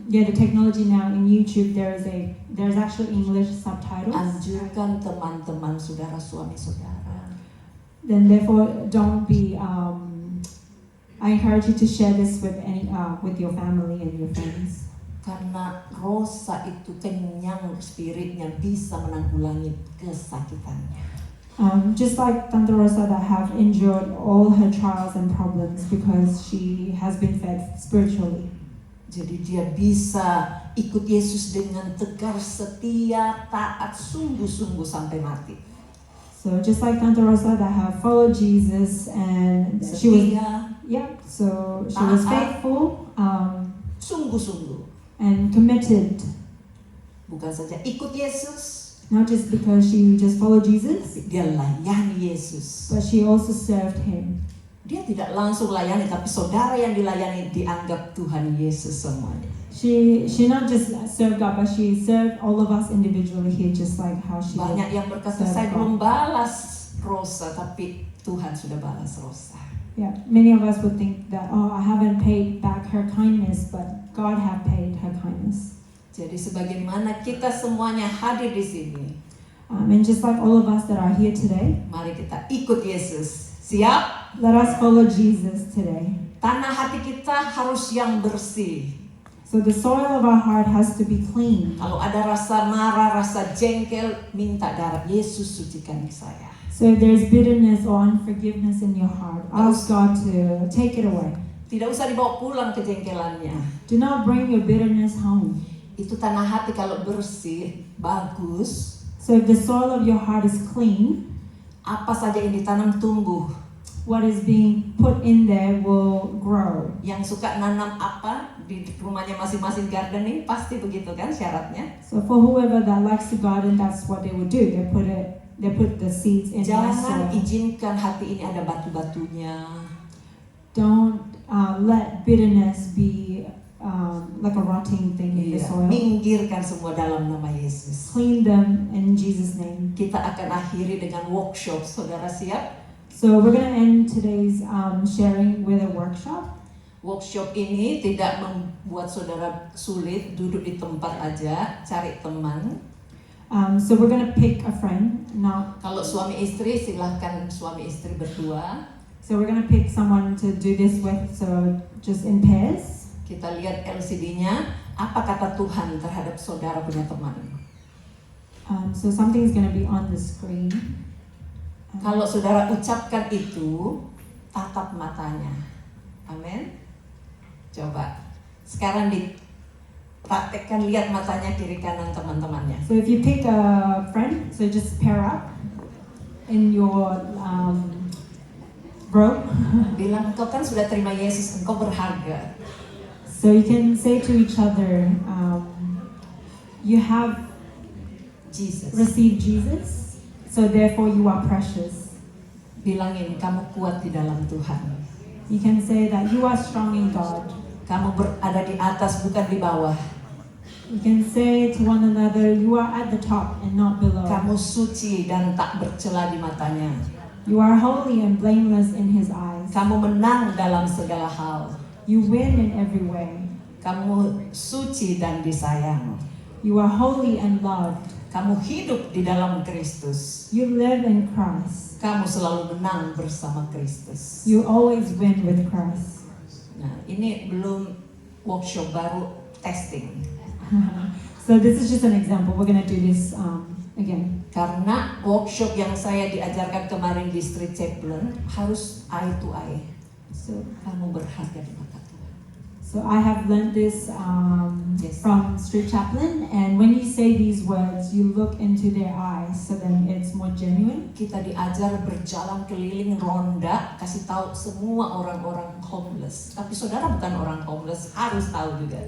the technology now in YouTube there's actually English subtitles. Anjurkan teman-teman, saudara, suami saudara. Then therefore don't be I encourage you to share this with with your family and your friends. Karena Rosa itu kenyang spiritnya, bisa menanggulangi kesakitannya. Just like Tante Rosa that have endured all her trials and problems because she has been fed spiritually. Jadi dia bisa ikut Yesus dengan tegar, setia, taat, sungguh-sungguh sampai mati. So just like Tante Rosa that have followed Jesus and she was Setia, so she was Taat. faithful sungguh-sungguh. and committed, Bukan saja ikut Yesus, not just because she just followed Jesus, tapi dia layani Yesus. but she also served Him. Dia tidak langsung layani, tapi saudara yang dilayani dianggap Tuhan Yesus semuanya. She not just served God, but she served all of us individually here, just like how she did. Banyak yang berkata, saya belum balas Rosa, tapi Tuhan sudah balas Rosa. Yeah, many of us would think that, oh, I haven't paid back her kindness, but God have paid her kindness. Jadi sebagaimana kita semuanya hadir di sini, And just like all of us that are here today, mari kita ikut Yesus. Siap? let us follow Jesus today. Tanah hati kita harus yang bersih. So the soil of our heart has to be clean. Kalau ada rasa marah, rasa jengkel, minta darah Yesus sucikan saya. So if there's bitterness or unforgiveness in your heart, ask God to take it away. Tidak usah dibawa pulang kejengkelannya. Do not bring your bitterness home. Itu tanah hati kalau bersih, bagus, So if the soil of your heart is clean, apa saja yang ditanam tumbuh. what is being put in there will grow. Yang suka nanam apa di rumahnya masing-masing gardening pasti begitu kan syaratnya. So for whoever that likes to garden, that's what they would do. They put the seeds in their Jangan soil. izinkan hati ini ada batu-batunya. Don't let bitterness be like a rotting thing in the Iya, soil. minggirkan semua dalam nama Yesus. Clean them in Jesus' name. Kita akan akhiri dengan workshop. Saudara siap? So we're gonna end today's sharing with a workshop. Workshop ini tidak membuat saudara sulit, duduk di tempat aja, cari teman. So we're gonna pick a friend, not. Kalau suami istri silahkan suami istri berdua. So we're gonna pick someone to do this with. So just in pairs. Kita lihat LCD-nya, apa kata Tuhan terhadap saudara punya teman. So something's gonna be on the screen. Kalau saudara ucapkan itu, tatap matanya. Amin. Coba. Sekarang dipraktekkan, lihat matanya kiri kanan teman-temannya. So if you pick a friend, so just pair up in your row. Bilang, engkau kan sudah terima Yesus, engkau berharga. So you can say to each other, you have Jesus. received Jesus, so therefore you are precious. Bilangin, kamu kuat di dalam Tuhan. You can say that you are strong in God. Kamu berada di atas, bukan di bawah. You can say to one another, you are at the top and not below. Kamu suci dan tak bercela di matanya. You are holy and blameless in His eyes. Kamu menang dalam segala hal. You win in every way. Kamu suci dan disayang. You are holy and loved. Kamu hidup di dalam Kristus. You live in Christ. Kamu selalu menang bersama Kristus. You always win with Christ. Nah, ini belum workshop, baru testing. So this is just an example. We're going to do this again. Karena workshop yang saya diajarkan kemarin di Street Chaplain harus eye to eye. So, Kamu berharga di mata Tuhan. so I have learned this Yes. from Street Chaplain, and when you say these words, you look into their eyes, so then it's more genuine. Kita diajar berjalan keliling ronda, kasih tahu semua orang-orang homeless. Tapi saudara bukan orang homeless, harus tahu juga.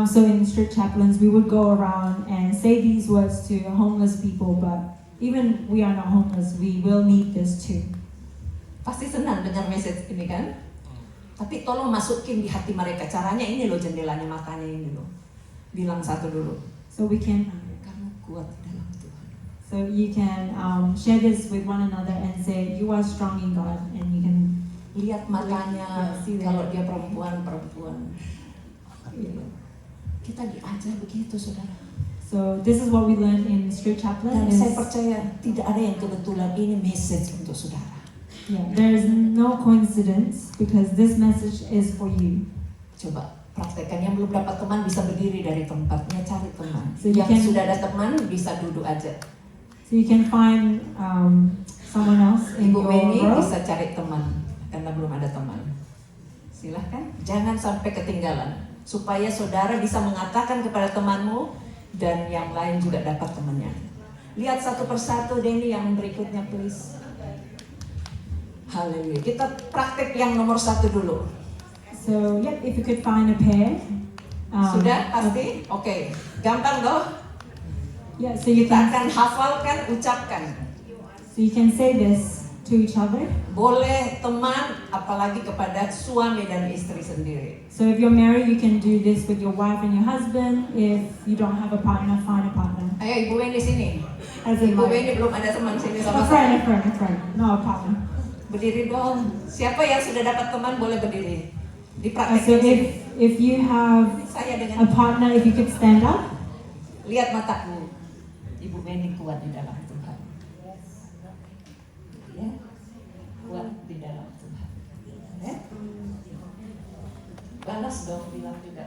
So in Street Chaplains, we would go around and say these words to homeless people, but even we are not homeless, we will need this too. Pasti senang dengar message ini kan? Tapi tolong masukin di hati mereka. Caranya ini loh, jendelanya matanya ini loh. Bilang satu dulu. So we can, Kamu kuat di dalam Tuhan. so you can share this with one another and say you are strong in God, and you can. Lihat matanya, See that. kalau dia perempuan. Kita diajar begitu saudara. So this is what we learned in Street Chaplain. Dan is- saya percaya tidak ada yang kebetulan, ini message untuk saudara. Yeah, there is no coincidence because this message is for you. Coba praktekkan. Yang belum dapat teman bisa berdiri dari tempatnya, cari teman. So you Yang can- sudah ada teman bisa duduk aja. So you can find someone else in Ibu your Weni row. bisa cari teman karena belum ada teman. Silahkan, jangan sampai ketinggalan supaya saudara bisa mengatakan kepada temanmu dan yang lain juga dapat temannya. Lihat satu persatu Denny yang berikutnya please. Haleluya. Kita praktek yang nomor 1 dulu. So yep, if you could find a pair. Sudah pasti? Oke. Gampang loh. Yeah, so you Kita can akan hafalkan, ucapkan. say this to each other. Boleh teman, apalagi kepada suami dan istri sendiri. So if you're married, you can do this with your wife and your husband. If you don't have a partner, find a partner. Ayo Ibu Weni sini. As in Ibu like Weni belum ada teman sini sama a friend, saya. a friend, a friend, not a partner. Berdiri dong. Siapa yang sudah dapat teman boleh berdiri. So Dipraktekin. if you have Saya a dengan partner, if you could stand up. lihat mataku. Ibu Meni kuat di dalam Tuhan. Ya. Kuat di dalam Tuhan. Ya. Balas dong bilang juga.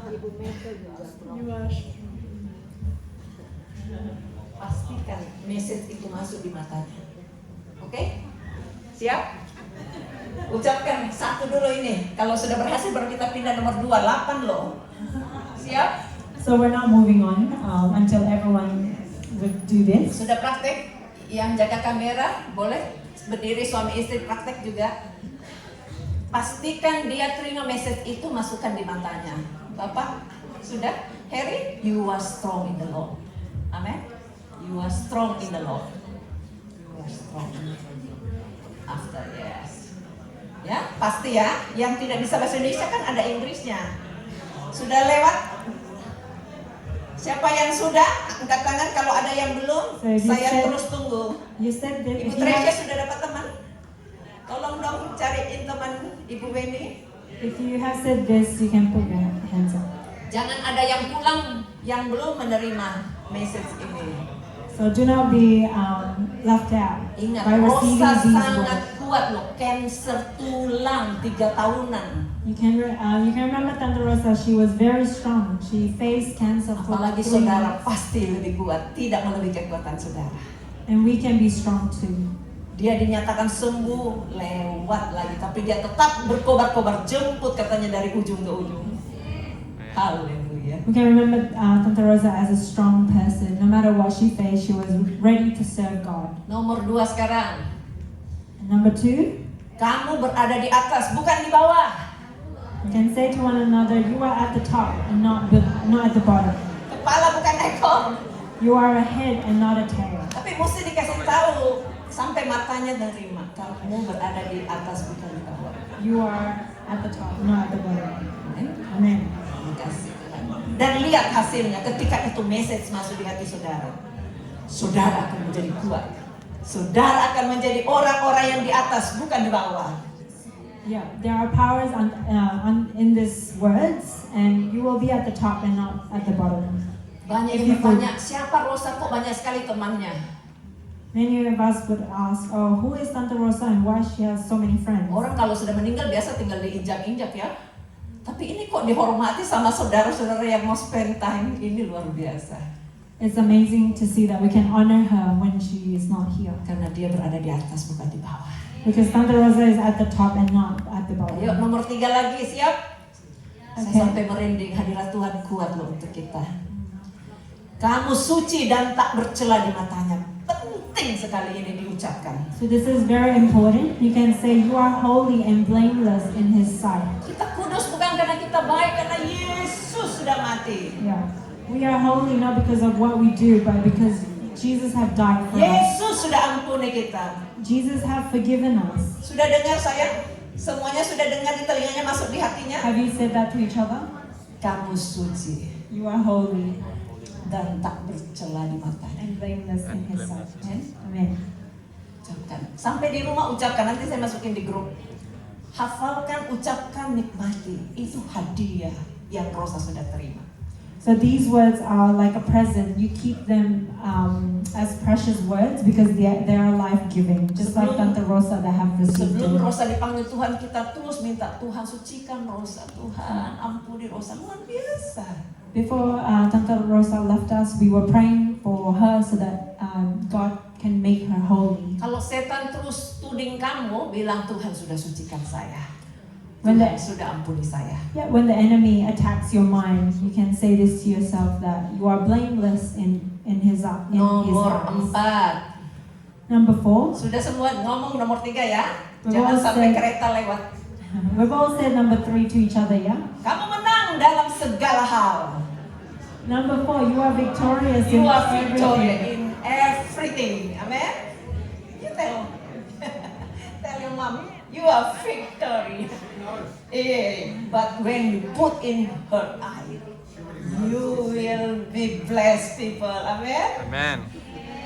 Ibu Meni juga pastikan message itu masuk di matanya. Oke? Siap? Ucapkan satu dulu ini. Kalau sudah berhasil baru kita pindah nomor 2, 8 loh. Siap? So we're not moving on until everyone would do this. Sudah praktek? Yang jaga kamera boleh berdiri suami istri praktek juga. Pastikan dia terima message itu, masukkan di matanya. Bapak, sudah? Harry, you are strong in the Lord. Amen. You are strong in the Lord. You are strong in the Lord. After, yes. Ya, pasti ya. Yang tidak bisa bahasa Indonesia kan ada Inggrisnya. Sudah lewat? Siapa yang sudah? Angkat tangan. Kalau ada yang belum, saya terus tunggu. You said that Ibu if you, Treasure sudah dapat teman? Tolong dong cariin teman Ibu Weni. if you have said this, you can put your hands up. Jangan ada yang pulang yang belum menerima message ini. So do not be left out Ingat, by receiving Rosa these sangat words. kuat loh. Cancer tulang 3 tahunan. You can remember Tante Rosa. She was very strong. She faced cancer for Apalagi 3 saudara months. pasti lebih kuat. Tidak melebihi kekuatan saudara. And we can be strong too. Dia dinyatakan sembuh, lewat lagi. Tapi dia tetap berkobar-kobar, jemput katanya dari ujung ke ujung. Haleluya. We can remember Tante Rosa as a strong person. No matter what she faced, she was ready to serve God. Nomor 2 sekarang. And number 2, Kamu berada di atas, bukan di bawah. you can say to one another, you are at the top and not at the bottom. Kepala bukan ekor. You are a head and not a tail. Tapi mesti dikasih tahu sampai matanya nerima. Kamu berada di atas, bukan di bawah. You are at the top, not at the bottom. Amen. Amen. Dikasih Tuhan. Dan lihat hasilnya ketika itu message masuk di hati saudara. Saudara akan menjadi kuat. Saudara akan menjadi orang-orang yang di atas, bukan di bawah. Yeah, there are powers in these words, and you will be at the top and not at the bottom. Banyak yang bertanya, siapa Rosa kok banyak sekali temannya? Many of us would ask, oh, who is Tante Rosa and why she has so many friends? Orang kalau sudah meninggal biasa tinggal diinjak-injak ya. Tapi ini kok dihormati sama saudara-saudara yang mau spend time, ini luar biasa. It's amazing to see that we can honor her when she is not here. Karena dia berada di atas, bukan di bawah. Because Tante Rosa is at the top and not at the bottom. Ayo nomor 3 lagi, siap? Saya Okay. sampai merinding, hadirat Tuhan kuat loh untuk kita. Kamu suci dan tak bercela di matanya. Penting sekali ini diucapkan. So this is very important. You can say you are holy and blameless in His sight. Kita kudus bukan karena kita baik, karena Yesus sudah mati. Yeah. We are holy not because of what we do, but because Jesus have died for us. Yesus sudah ampuni kita. Jesus have forgiven us. Sudah dengar sayang? Semuanya sudah dengar di telinganya, masuk di hatinya? Have you said that to each other? Kamu suci You are holy dan tak bercela di matanya. and blameless in His sight. Amen. Amen. Ucapkan. Sampai di rumah ucapkan, nanti saya masukin di grup. Hafalkan, ucapkan, nikmati. Itu hadiah yang Rosa sudah terima. So these words are like a present. You keep them as precious words because they are life-giving. Just like Tante Rosa that have received Sebelum them. Rosa dipanggil Tuhan, kita terus minta Tuhan sucikan Rosa. Tuhan ampuni Rosa. Luar biasa. Before Tante Rosa left us, we were praying for her so that God can make her holy. Kalau setan terus tuding kamu, bilang Tuhan sudah sucikan saya. When Tuhan the- sudah ampuni saya. Yeah, when the enemy attacks your mind, you can say this to yourself that you are blameless in His Nomor eyes. 4. Number 4, Sudah semua ngomong nomor 3 ya. Nomor Jangan sampai tiga. kereta lewat. we've all said number 3 to each other, yeah? Kamu menang dalam segala hal. Number 4, you are victorious You in are victorious everything. in everything. Amen. You tell your mom, you are victory. But when you put in her eye, you will be blessed people. Amen. Amen.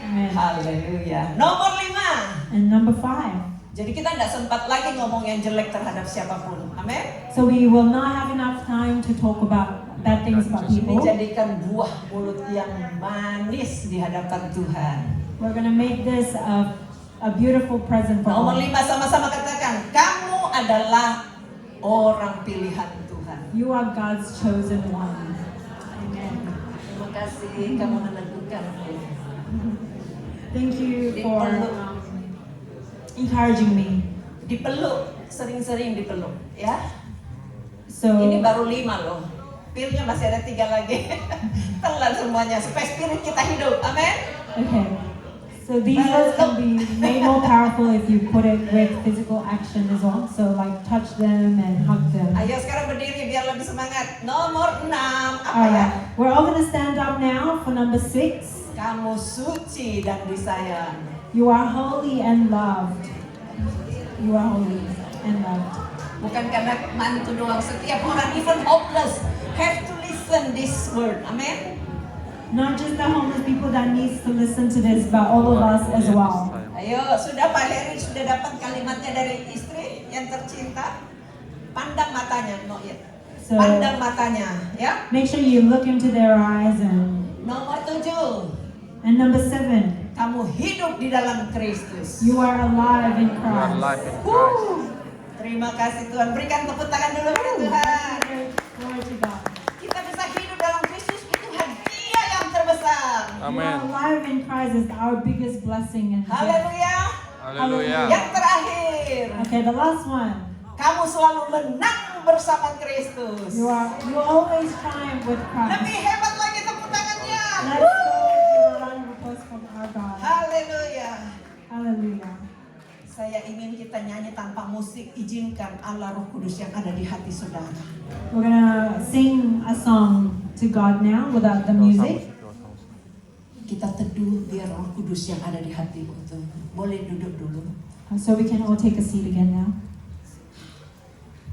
Amen. Haleluya. Nomor 5. And number 5, Jadi kita tidak sempat lagi ngomong yang jelek terhadap siapapun. Amin. So we will not have enough time to talk about bad things about Ini people. jadikan buah mulut yang manis di hadapan Tuhan. We're going to make this a beautiful present for Nomor all. 5 sama-sama katakan, kamu adalah orang pilihan Tuhan. You are God's chosen one. Amen. Terima kasih kamu meneguhkan. Thank you for encouraging me. Dipeluk, sering-sering dipeluk, ya. So Ini baru 5 loh. Pilnya masih ada 3 lagi. Telan semuanya supaya spirit kita hidup. Amin. okay. So these words can be made more powerful if you put it with physical action as well. So like touch them and hug them. Ayo sekarang berdiri biar lebih semangat. Nomor 6 apa ya? Alright, we're all gonna stand up now for number 6. Kamu suci dan disayang. You are holy and loved. You are holy and loved. Bukan karena mantu doang. Setiap orang, even hopeless, have to listen this word. Amin. Not just the homeless people that needs to listen to this, but all of us as well. Ayo, sudah Pak Heri sudah dapat kalimatnya dari istri yang tercinta. Pandang matanya, no yet. So Pandang matanya, ya. make sure you look into their eyes and Nomor 7, number 7, kamu hidup di dalam Kristus. you are alive in You are Christ. alive in Christ. Terima kasih Tuhan. Berikan tepuk tangan dulu kepada Tuhan. Glory to God. Kita bisa hidup dalam Kristus itu hadiah yang terbesar. You Amen. are alive in Christ is our biggest blessing and gift. Haleluya. Haleluya. Yang terakhir, Okay, the last one. kamu selalu menang bersama Kristus. You always triumph with Lebih Christ. hebat lagi tepuk tangannya. Let's go give a round of applause from our God. Haleluya. Hallelujah. Saya ingin kita nyanyi tanpa musik. Izinkan Allah Roh Kudus yang ada di hati saudara. We're gonna sing a song to God now without the music. Kita teduh biar Roh Kudus yang ada di hatimu itu. Boleh duduk dulu. So we can all take a seat again now.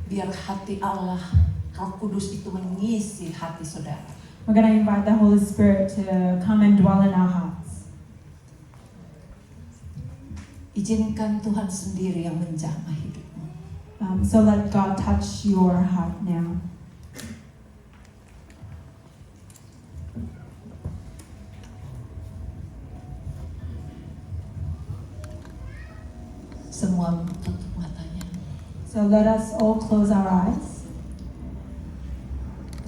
Biar hati Allah, Roh Kudus itu mengisi hati saudara. We're gonna invite the Holy Spirit to come and dwell in our hearts. Izinkan Tuhan sendiri yang menjamah hidupmu. So let God touch your heart now. Semua tutup matanya. So let us all close our eyes.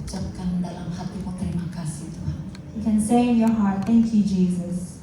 Ucapkan dalam hatimu terima kasih Tuhan. You can say in your heart, thank you, Jesus.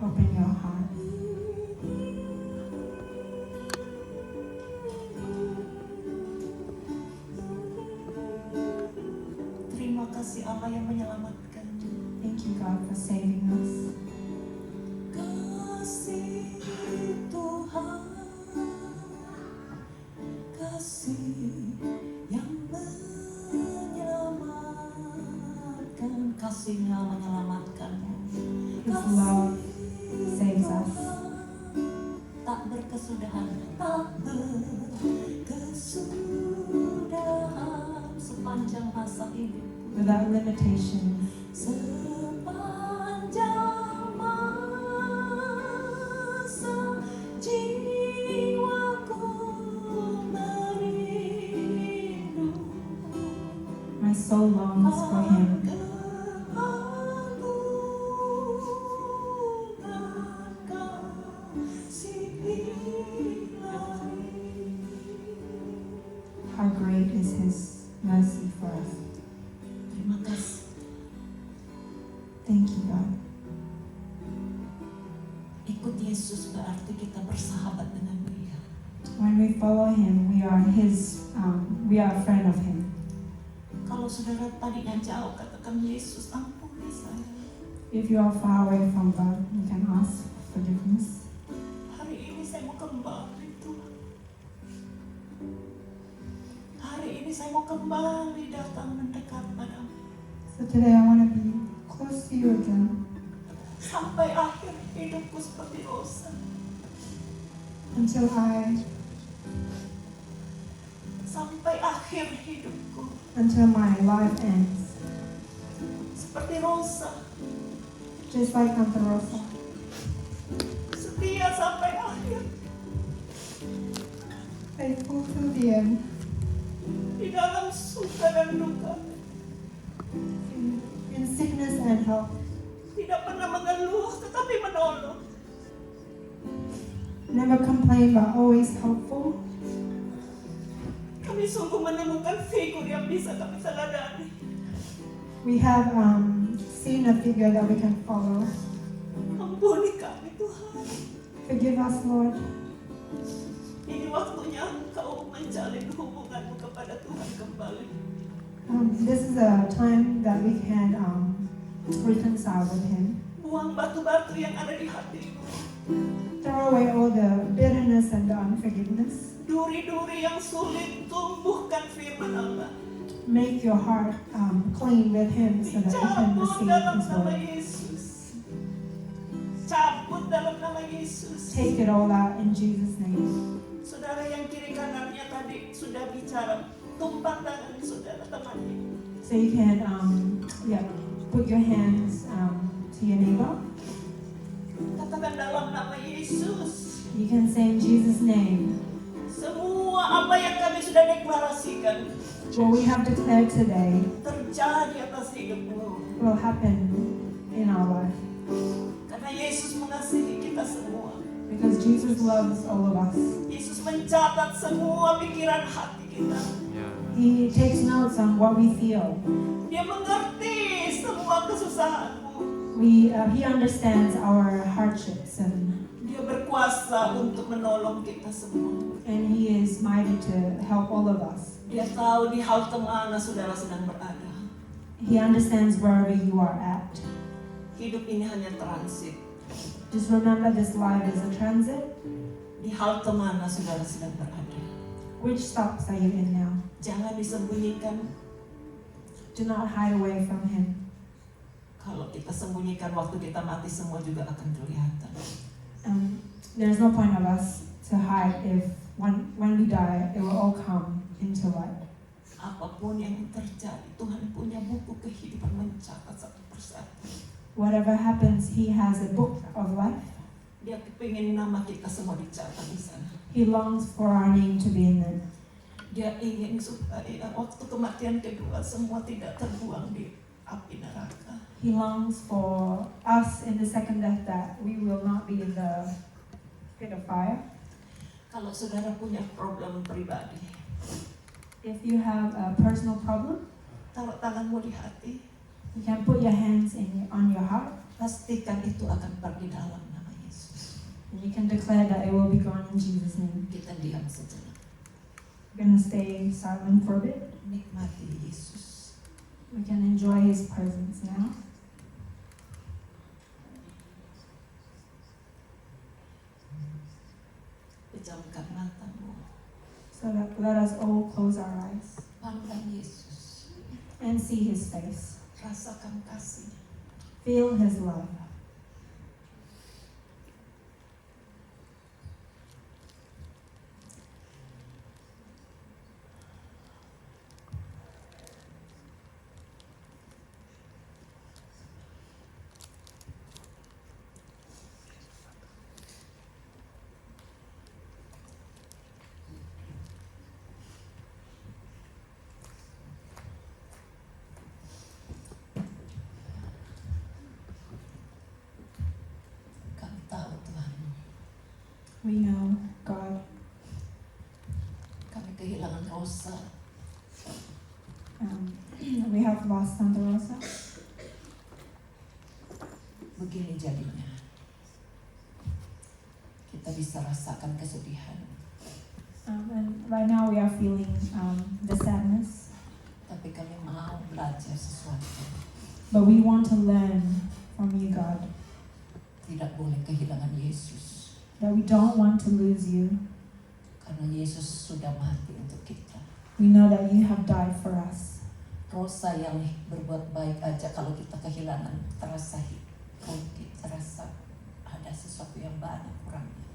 Open your heart. Terima kasih Allah yang menyelamatkan. Thank you, God, for saving us. kasih Tuhan, kasih yang menyelamatkan, kasihnya menyelamatkanmu. His love saves us. Tak berkesudahan, tak berkesudahan sepanjang masa hidup, Without limitations. sepanjang masa jiwaku merindu. My soul longs for him. How great is his mercy for us. Terima kasih. Thank you, God. Ikut Yesus berarti kita bersahabat dengan Dia. When we follow him, we are a friend of him. Kalau saudara tadinya jauh, katakan Yesus ampuni saya. If you are far away from God, you can ask forgiveness. Hari ini saya mau kembali Tuhan. Hari ini saya mau kembali datang mendekat padamu. So today I want to be close to you again Sampai akhir hidupku seperti Rosa. Sampai akhir hidupku until my life ends, seperti Rosa. just like Tante Rosa. Setia sampai akhir. Faithful till the end, Di dalam suka dan duka. in sickness and health. Tidak pernah mengeluh tetapi menolong. Never complain but always helpful. Kami sungguh menemukan figur yang bisa kami teladani. We have seen a figure that we can follow. Ampuni kami Tuhan. Forgive us, Lord. Ini waktunya Engkau menjalin hubunganmu kepada Tuhan kembali. This is a time that we can reconcile with him. Buang batu-batu yang ada di hatimu. Throw away all the bitterness and the unforgiveness. Duri-duri yang sulit, tumbuhkan firman Allah. Make your heart clean with him so that you can Dicabut receive dalam his nama word. Yesus. Cabut dalam nama Yesus. Take it all out in Jesus' name. Saudara yang kiri kanannya tadi sudah bicara, tumpang tangan saudara temannya. So you can put your hands to your neighbor. Katakan dalam nama Yesus, You can say in Jesus' name, semua apa yang kami sudah deklarasikan what we have declared today terjadi atas hidupmu. will happen in our life. Karena Yesus mengasihi kita semua. Because Jesus loves all of us. Yesus mencatat semua pikiran hati kita. He takes notes on what we feel. Dia mengerti semua kesusahanmu. He understands our hardships and Dia berkuasa untuk menolong kita semua. He is mighty to help all of us. Dia tahu di halte mana saudara sedang berada. He understands wherever you are at. Hidup ini hanya transit. Just remember this life is a transit. Di halte mana saudara sedang berada. Which stops are you in now? Jangan disembunyikan. Do not hide away from him. Kalau kita sembunyikan waktu kita mati, semua juga akan kelihatan. There's no point of us to hide if when we die, it will all come into light. Apapun yang terjadi, Tuhan punya buku kehidupan mencatat satu persatu. Whatever happens, he has a book of life. Dia kepingin nama kita semua dicatat di sana. He longs for our name to be in there. Dia ingin supaya waktu kematian kedua semua tidak terbuang di api neraka. He longs for us in the second death that we will not be in the pit of fire. Kalau saudara punya problem pribadi, If you have a personal problem, taruh tanganmu di hati, you can put your hands on your heart pastikan itu akan pergi dalam nama Yesus. and you can declare that it will be gone in Jesus' name. Kita diam sejenak, We're going to stay silent for a bit. nikmati Yesus. We can enjoy his presence now. let us all close our eyes Pandang Yesus. and see His face. Rasakan kasih. Feel His love. Kami tahu Tuhan, We know, God, kami kehilangan Rosa. we have lost Santa Rosa. Begini jadinya. Kita bisa rasakan kesedihan, And right now we are feeling the sadness, tapi kami mau belajar sesuatu. but we want to learn from you, God, Tidak boleh kehilangan Yesus, that we don't want to lose you. karena Yesus sudah mati untuk kita. We know that you have died for us. Rosa yang berbuat baik aja kalau kita kehilangan terasa rugi, terasa ada sesuatu yang banyak kurangnya.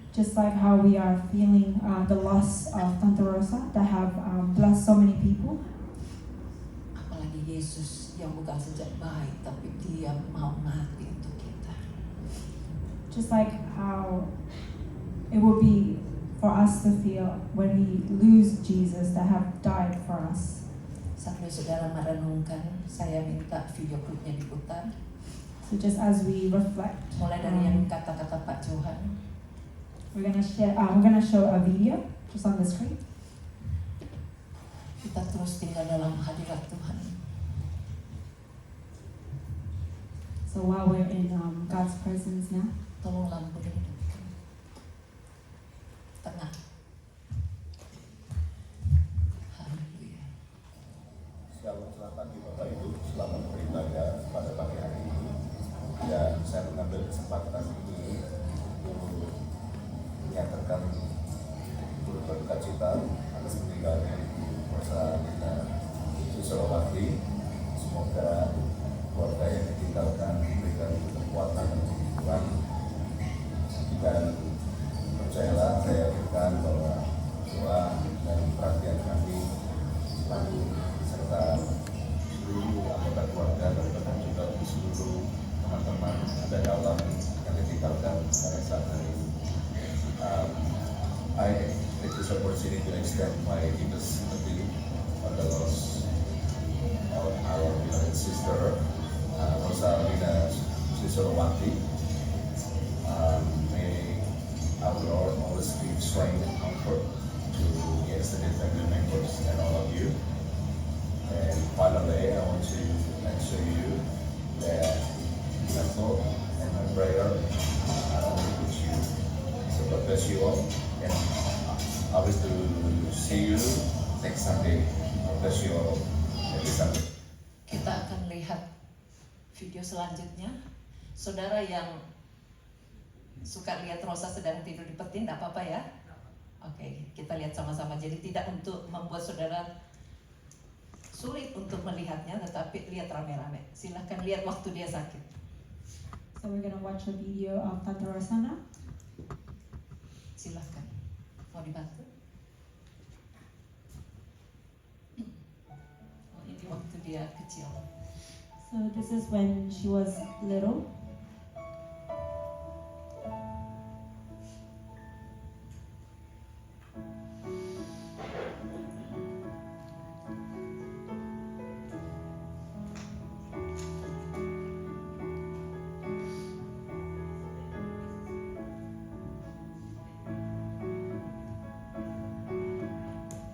Just like how we are feeling the loss of Santa Rosa that have blessed so many people. Apalagi Yesus yang bukan saja baik, tapi Dia mau mati untuk kita. Just like how it will be for us to feel when we lose Jesus that have died for us. Sambil saudara merenungkan, saya minta video klipnya diputar. So just as we reflect, Mulai dari yang kata-kata Pak Johan, we're gonna show a video just on the screen. kita terus tinggal dalam hadirat Tuhan. So while we're in God's presence now, Tolong lampu dihidupkan. Tengah. Haleluya. Selamat pagi Bapak Ibu, selamat beribadah pada pagi hari ini. Dan saya mengambil kesempatan ini untuk menyatakan turut berduka cita atas meninggalnya Ibu Rosa Lina Susrawati. Semoga keluarga yang ditinggalkan diberikan kekuatan dan Tuhan. Dan percayalah, saya yakinkan bahwa doa dan perhatian kami selalu serta seluruh anggota keluarga dan juga seluruh teman-teman dan Allah yang ditinggalkan pada saat hari ini. I take this opportunity to extend my deepest sympathy on the loss of our beloved sister Rosa Lina Susrawati. May our Lord always give strength and comfort to the extended family members and all of you. And finally, I want to assure you that my thought and my prayer are only with you. So God bless you all, and I wish to see you next Sunday. God bless you all every Sunday. Kita akan lihat video selanjutnya. Saudara yang suka lihat Rosa sedang tidur di peti, tidak apa-apa ya? Oke, kita lihat sama-sama. Jadi tidak untuk membuat saudara sulit untuk melihatnya, tetapi lihat rame-rame. Silahkan lihat waktu dia sakit. so we're gonna watch a video of Santa Rosa now. Silahkan. Mau dibantu? Oh, ini waktu dia kecil. So this is when she was little.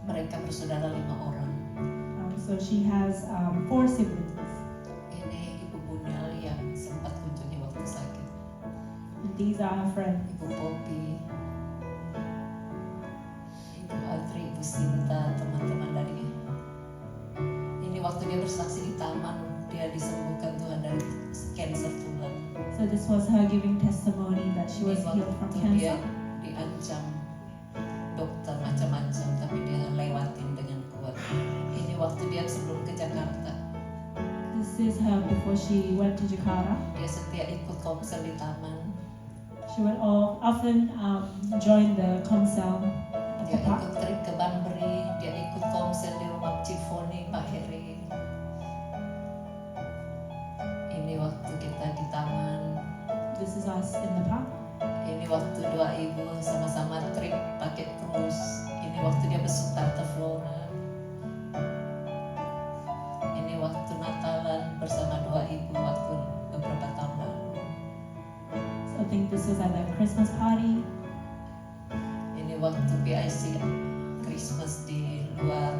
Mereka bersaudara 5 orang. So she has 4 siblings. Ini Ibu Bunel yang sempat kunjungi waktu sakit. And these are her friends. Ibu Popi, Ibu Adri, Ibu Sinta, teman-teman dari ini waktu dia bersaksi di taman, dia disembuhkan Tuhan dari kanker tulang. So this was her giving testimony that she was Ini healed from waktu dia cancer. diancam dokter macam-macam. This is her before she went to Jakarta. Dia setia ikut komsel di taman. She would often join the Comcel at Dia the park. ikut ke Banberi, dia ikut komsel di rumah Cifoni, Pak Heri. Ini waktu kita di taman. This is us in the park. Ini waktu dua ibu sama-sama trip pakai krus. Ini waktu dia besuk Tante Flora. Ini waktu Natalan bersama dua ibu waktu beberapa tahun lalu. So I think this was at the Christmas party. Ini waktu PIC Christmas di luar.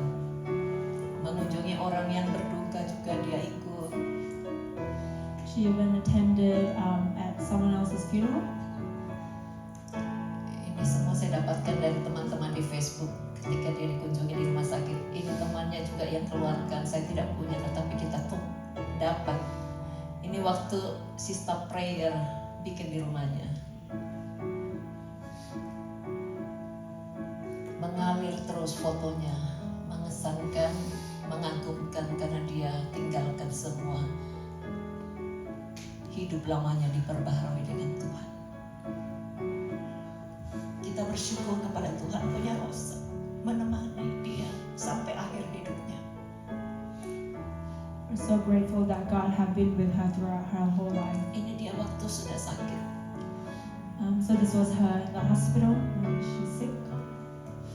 Mengunjungi orang yang berduka juga dia ikut. She even attended at someone else's funeral. Ini semua saya dapatkan dari teman-teman di Facebook ketika dia dikunjungi di rumah sakit. Ini temannya juga yang keluarkan. Saya tidak punya, tetapi kita tuh dapat. Ini waktu Sister Prayer bikin di rumahnya. Mengalir terus fotonya, mengesankan, mengagumkan karena dia tinggalkan semua. Hidup lamanya diperbaharui dengan Tuhan. Kita bersyukur kepada Tuhan punya Rosa menemani dia sampai akhir hidupnya. We're so grateful that God have been with her throughout her whole life. Ini dia waktu sudah sakit. So this was her in the hospital when she's sick.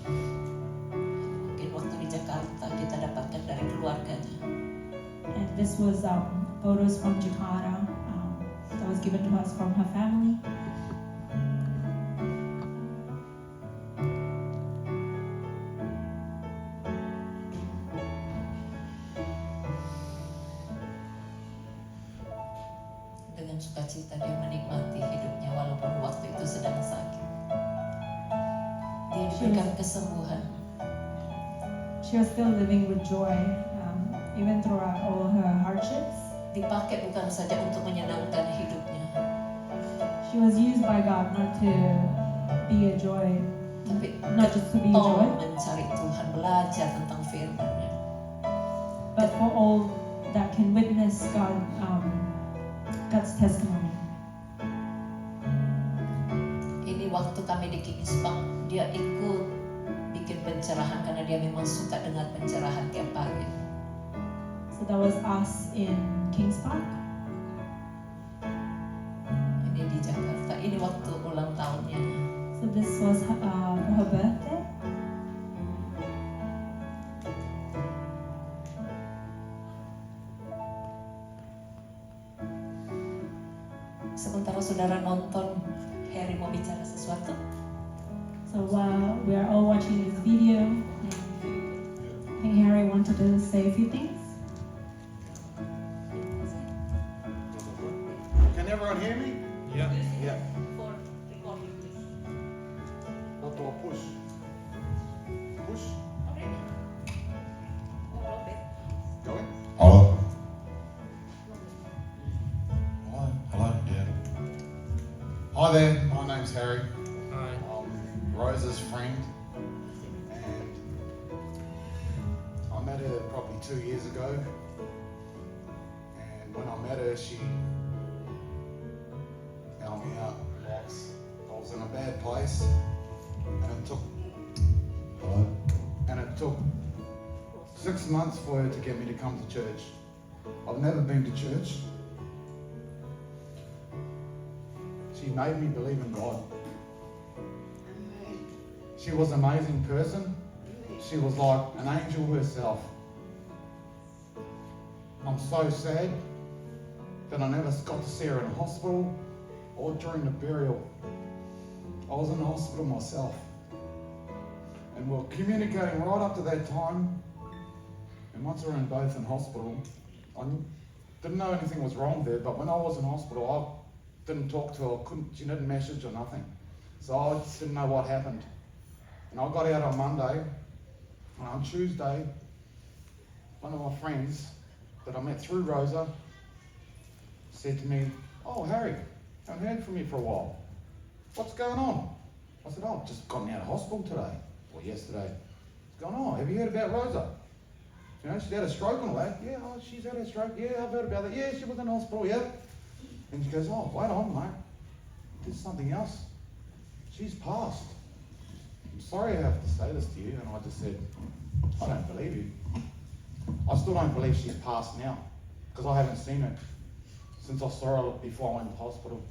Mungkin waktu di Jakarta kita dapatkan dari keluarganya. And this was photos from Jakarta that was given to us from her family. Dengan sukacita dia menikmati hidupnya walaupun waktu itu sedang sakit. Dia diberikan kesembuhan. She was still living with joy, even throughout all her hardships. Dipakai bukan saja untuk menyenangkan hidupnya, She was used by God not to be a joy, tapi not just to be a joy, mencari Tuhan, belajar tentang firman-Nya. but for all that can witness God's testimony. Ini waktu kami di Kings Park, dia ikut bikin pencerahan karena dia memang suka dengar pencerahan tiap pagi. So that was us in Kings Park. Ini di Jakarta, ini waktu ulang tahunnya. So this was for her birthday. Sementara saudara nonton, Harry mau bicara sesuatu. So while we are all watching this video, I think Harry wanted to say a few things. Can everyone hear me? Yeah. Yeah. For recording, please. What do I push? Push? Going? Hello. Hello. Yeah. Hi there, my name's Harry. Hi. I'm Rosa's friend. And I met her probably 2 years ago. And when I met her, she found me out. I was in a bad place. And it took Hello. 6 months for her to get me to come to church. I've never been to church. She made me believe in God. She was an amazing person. She was like an angel herself. I'm so sad that I never got to see her in a hospital or during the burial. I was in the hospital myself. And we were communicating right up to that time. And once we were both in hospital, I didn't know anything was wrong there, but when I was in hospital, I didn't talk to her, she didn't message or nothing. So I just didn't know what happened. And I got out on Monday, and on Tuesday, one of my friends that I met through Rosa said to me, "Oh, Harry, I haven't heard from you for a while. What's going on?" I said, "Oh, I've just gotten out of hospital today, or yesterday. What's going on? Have you heard about Rosa?" You know, she's had a stroke and all that. Yeah, oh, she's had a stroke. Yeah, I've heard about that. Yeah, she was in hospital. Yeah. And she goes, oh, wait on, mate. There's something else. She's passed. I'm sorry I have to say this to you. And I just said, I don't believe you. I still don't believe she's passed now because I haven't seen her since I saw her before I went to hospital.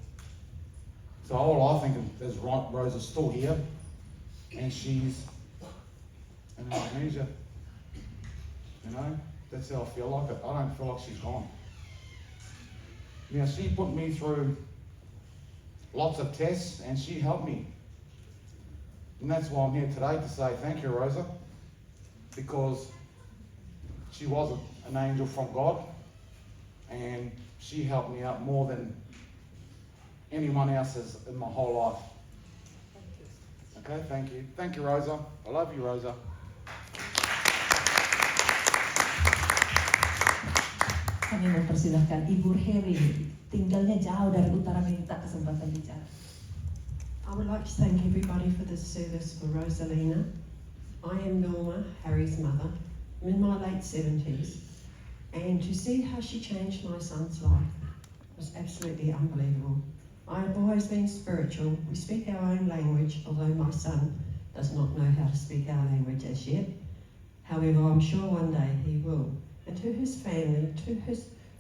So all I think is Rosa's still here and she's in Indonesia. You know, that's how I feel like it. I don't feel like she's gone. Now, she put me through lots of tests and she helped me. And that's why I'm here today to say thank you, Rosa, because she was an angel from God and she helped me out more than anyone else has in my whole life. Okay, thank you. Thank you, Rosa. I love you, Rosa. Kami mempersilahkan Ibu Heri, tinggalnya jauh dari utara, minta kesempatan bicara. I would like to thank everybody for this service for Rosalina. I am Norma, Harry's mother. I'm in my late 70s, and to see how she changed my son's life was absolutely unbelievable. I have always been spiritual. We speak our own language, although my son does not know how to speak our language as yet. However, I'm sure one day he will. And to his family, to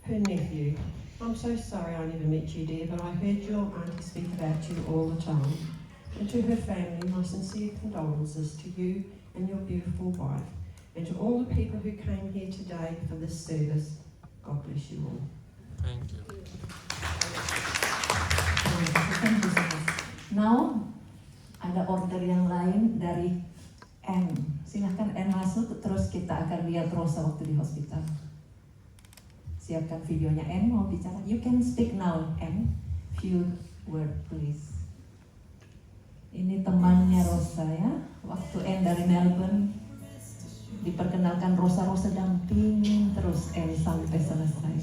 her nephew, I'm so sorry I never met you, dear, but I heard your auntie speak about you all the time. And to her family, my sincere condolences to you and your beautiful wife. And to all the people who came here today for this service, God bless you all. Thank you. Thank you so much. Now, ada order yang lain dari N. Silahkan N masuk, terus kita akan lihat Rosa waktu di hospital. Siapkan videonya. N mau bicara. You can speak now, N. Few word, please. Ini temannya Rosa ya. Waktu N dari Melbourne, diperkenalkan Rosa dampingin terus N sampai selesai.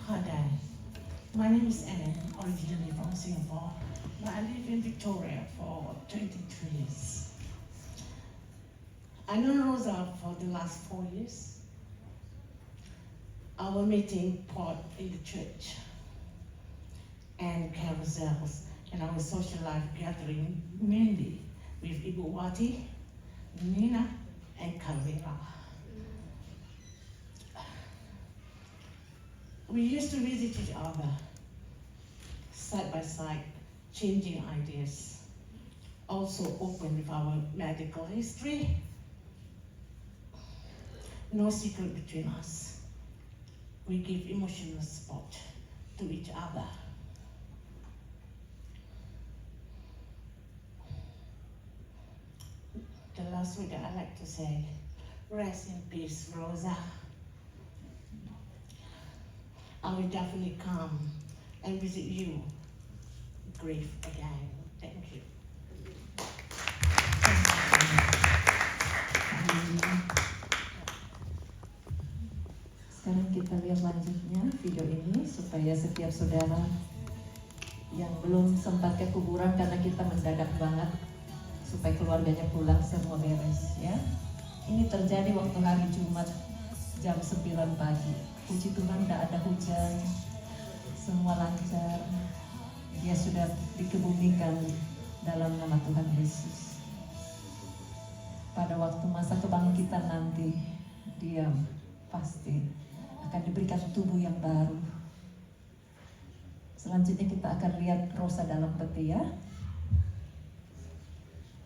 Hi there. My name is Anne, originally from Singapore, but I live in Victoria for 22 years. I know Rosa for the last 4 years. Our meeting pot in the church and carousels and our social life gathering mainly with Ibu Wati, Nina, and Calvera. We used to visit each other, side by side, changing ideas, also open with our medical history. No secret between us. We give emotional support to each other. The last word that I like to say, rest in peace, Rosa. I will definitely come and visit you, grief again. Thank you. Sekarang kita lihat lanjutnya video ini supaya setiap saudara yang belum sempat ke kuburan karena kita mendadak banget supaya keluarganya pulang semua beres ya. Ini terjadi waktu hari Jumat jam 9 pagi. Puji Tuhan tidak ada hujan, semua lancar. Dia sudah dikebumikan dalam nama Tuhan Yesus. Pada waktu masa kebangkitan nanti, dia pasti akan diberikan tubuh yang baru. Selanjutnya kita akan lihat Rosa dalam peti ya.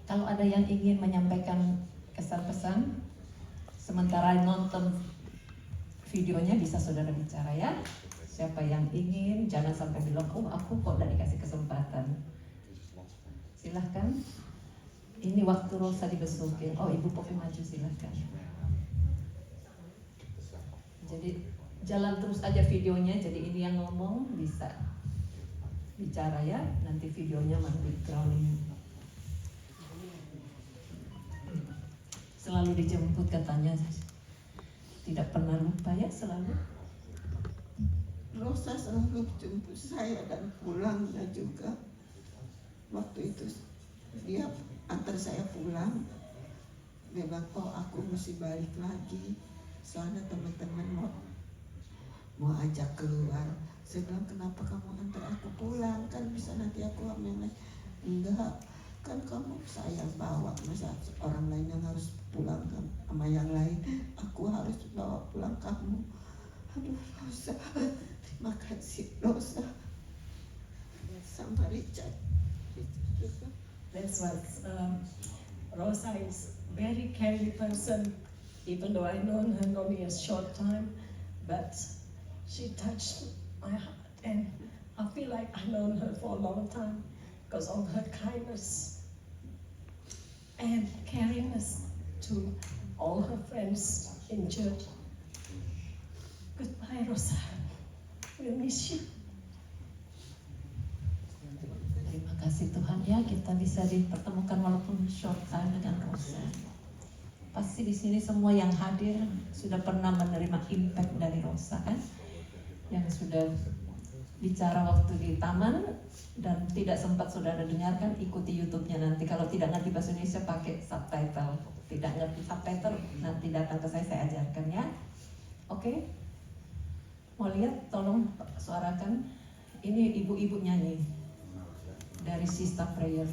Kalau ada yang ingin menyampaikan kesan-pesan, sementara nonton videonya bisa saudara bicara ya. Siapa yang ingin, jangan sampai bilang, oh aku kok udah dikasih kesempatan. Silahkan. Ini waktu Rosa dibesukin. Oh Ibu Popi maju silahkan. Jadi jalan terus aja videonya. Jadi ini yang ngomong bisa bicara ya. Nanti videonya mandi crowning. Selalu dijemput katanya. Tidak pernah lupa ya selalu. Rosa selalu jemput saya dan pulangnya juga. Waktu itu dia antar saya pulang. Dia bilang, oh aku mesti balik lagi, soalnya teman-teman mau ajak keluar. Saya bilang, kenapa kamu antar aku pulang, kan bisa nanti aku hamil lagi. Enggak, kan kamu saya bawa, masa orang lain yang harus pulang sama yang lain, aku harus bawa pulang kamu. Aduh Rosa, terima kasih Rosa sama Richard juga. That's what Rosa is very caring person, even though I known her only a short time, but she touched my heart and I feel like I known her for a long time because of her kindness and caringness to all her friends in church. Goodbye Rosa, we'll miss you. Terima kasih Tuhan ya, kita bisa dipertemukan walaupun short time dengan Rosa. Pasti di sini semua yang hadir sudah pernah menerima impact dari Rosa kan, yang sudah bicara waktu di taman dan tidak sempat saudara dengarkan, ikuti YouTube-nya nanti. Kalau tidak ngerti bahasa Indonesia pakai subtitle, tidak ngerti subtitle nanti datang ke saya ajarkan ya. Oke? Mau lihat? Tolong suarakan. Ini ibu-ibu nyanyi dari Sister Prayer.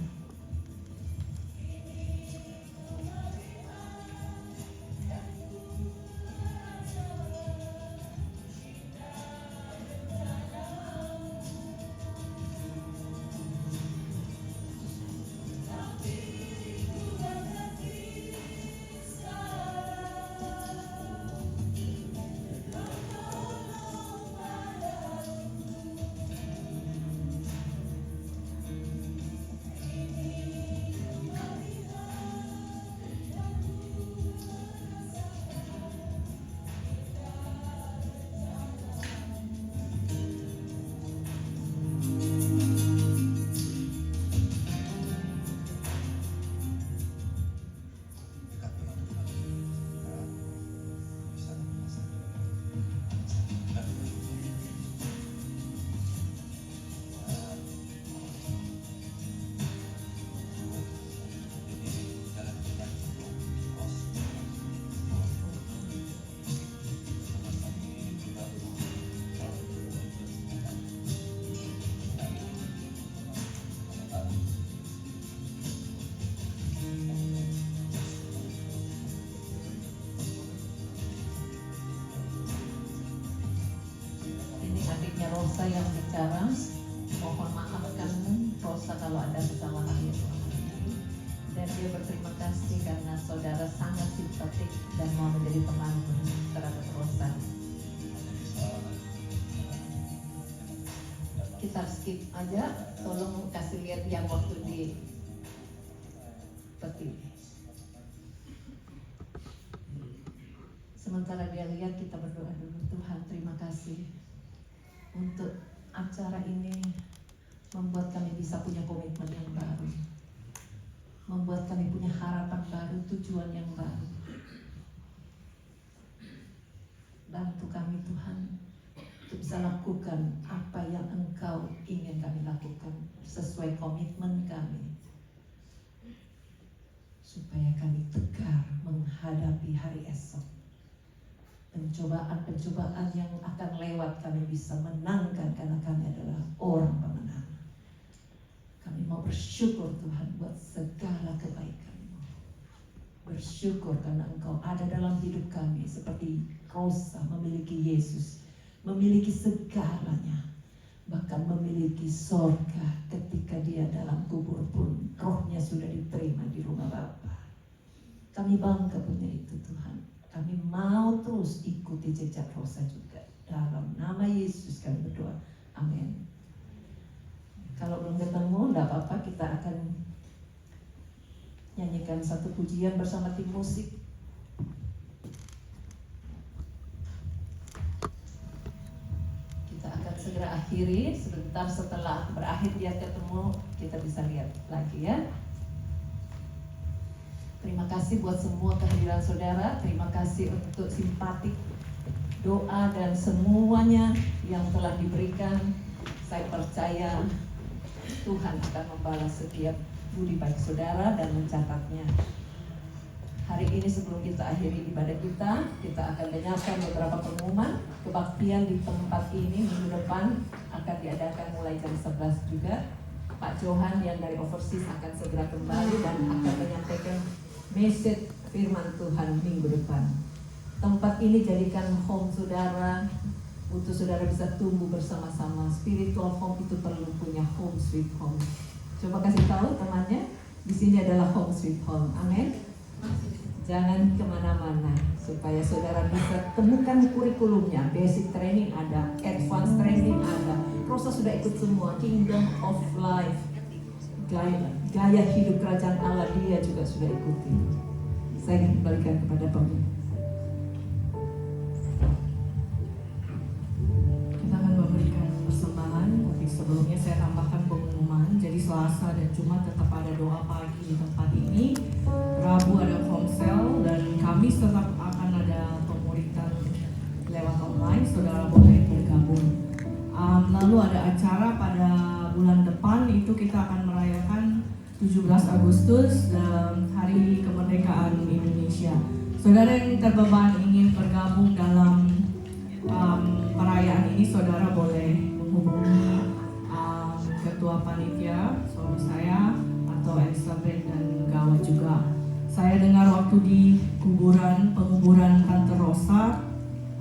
Rosa yang bicara, mohon maafkan Rosa kalau ada kesalahan ya Tuhan. Dan dia berterima kasih karena saudara sangat simpatik dan mau menjadi teman terhadap Rosa. Kita skip aja, tolong kasih lihat yang waktu di peti. Sementara dia lihat, kita berdoa dulu. Tuhan, terima kasih untuk acara ini membuat kami bisa punya komitmen yang baru, membuat kami punya harapan baru, tujuan yang baru. Bantu kami Tuhan untuk bisa lakukan apa yang Engkau ingin kami lakukan sesuai komitmen kami, supaya kami tegar menghadapi hari esok. Pencobaan-pencobaan yang akan lewat kami bisa menangkan karena kami adalah orang pemenang. Kami mau bersyukur Tuhan buat segala kebaikan-Mu. Bersyukur karena Engkau ada dalam hidup kami seperti Rosa memiliki Yesus, memiliki segalanya, bahkan memiliki sorga ketika dia dalam kubur pun rohnya sudah diterima di rumah Bapa. Kami bangga punya itu Tuhan. Kami mau terus ikuti jejak Rosa juga. Dalam nama Yesus kami berdoa. Amin. Kalau belum ketemu, tidak apa-apa, kita akan nyanyikan satu pujian bersama tim musik. Kita akan segera akhiri. Sebentar setelah berakhir dia ketemu, kita bisa lihat lagi ya. Terima kasih buat semua kehadiran saudara. Terima kasih untuk simpatik, doa dan semuanya yang telah diberikan. Saya percaya Tuhan akan membalas setiap budi baik saudara dan mencatatnya. Hari ini sebelum kita akhiri ibadah kita akan dengarkan beberapa pengumuman. Kebaktian di tempat ini minggu depan akan diadakan mulai jam 11 juga. Pak Johan yang dari overseas akan segera kembali dan akan menyampaikan message firman Tuhan minggu depan. Tempat ini jadikan home saudara, untuk saudara bisa tumbuh bersama-sama. Spiritual home itu perlu punya home sweet home. Coba kasih tahu temannya, di sini adalah home sweet home. Amin. Jangan kemana-mana supaya saudara bisa temukan kurikulumnya. Basic training ada, advanced training ada. Rosa sudah ikut semua. Kingdom of Life, gaya hidup kerajaan Allah dia juga sudah ikuti. Saya ingin kembalikan kepada pemimpin. Kita akan memberikan persembahan, tapi sebelumnya saya tambahkan pengumuman. Jadi Selasa dan Jumat tetap ada doa pagi di tempat ini. Rabu ada home cell dan Kamis tetap akan ada pemuritan lewat online. Saudara boleh bergabung. Lalu ada acara pada bulan depan, itu kita akan merayakan 17 Agustus dan Hari Kemerdekaan Indonesia. Saudara yang terbeban ingin bergabung dalam perayaan ini, saudara boleh menghubungi ketua panitia, suami saya atau Elizabeth dan Gawa juga. Saya dengar waktu di penguburan Tante Rosa,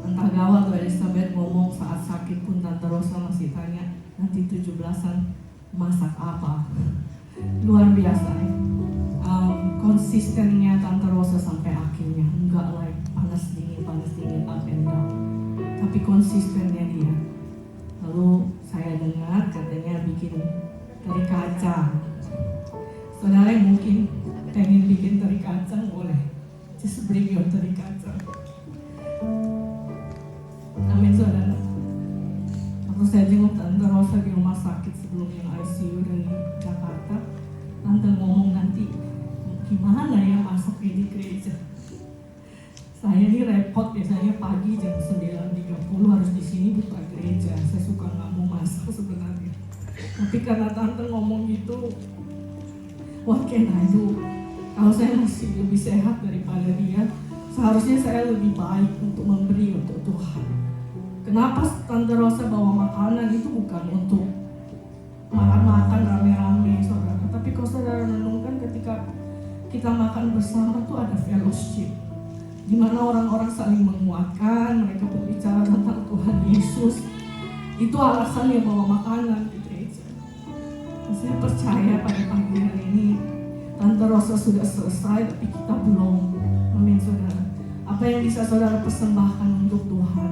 entah Gawa atau Elizabeth ngomong saat sakit pun Tante Rosa masih tanya, nanti 17-an masak apa? Luar biasa ya. Konsistennya Tante Rosa sampai akhirnya, enggak like panas dingin, up and down. Tapi konsistennya dia. Lalu saya dengar katanya bikin dari kaca. Saudara yang mungkin pengen bikin teri kacang boleh, just bring your teri kacang. Amin saudara. Waktu saya jenguk Tante Rosa di rumah sakit sebelum yang ICU dari Jakarta, Tante ngomong nanti gimana ya masaknya di gereja. Saya ini repot, biasanya pagi jam 9.30 harus di sini buka gereja. Saya suka nggak mau masak sebenarnya. Tapi karena Tante ngomong gitu, what can I do? Kalau saya masih lebih sehat daripada dia, seharusnya saya lebih baik untuk memberi untuk Tuhan. Kenapa Tante Rosa bawa makanan itu bukan untuk makan-makan rame-rame saudara, tapi kalau saudara renungkan ketika kita makan bersama tuh ada fellowship, di mana orang-orang saling menguatkan, mereka berbicara tentang Tuhan Yesus. Itu alasannya bawa makanan di gereja. Saya percaya pada pagi hari ini Tante Rosa sudah selesai, tapi kita belum. Amin saudara. Apa yang bisa saudara persembahkan untuk Tuhan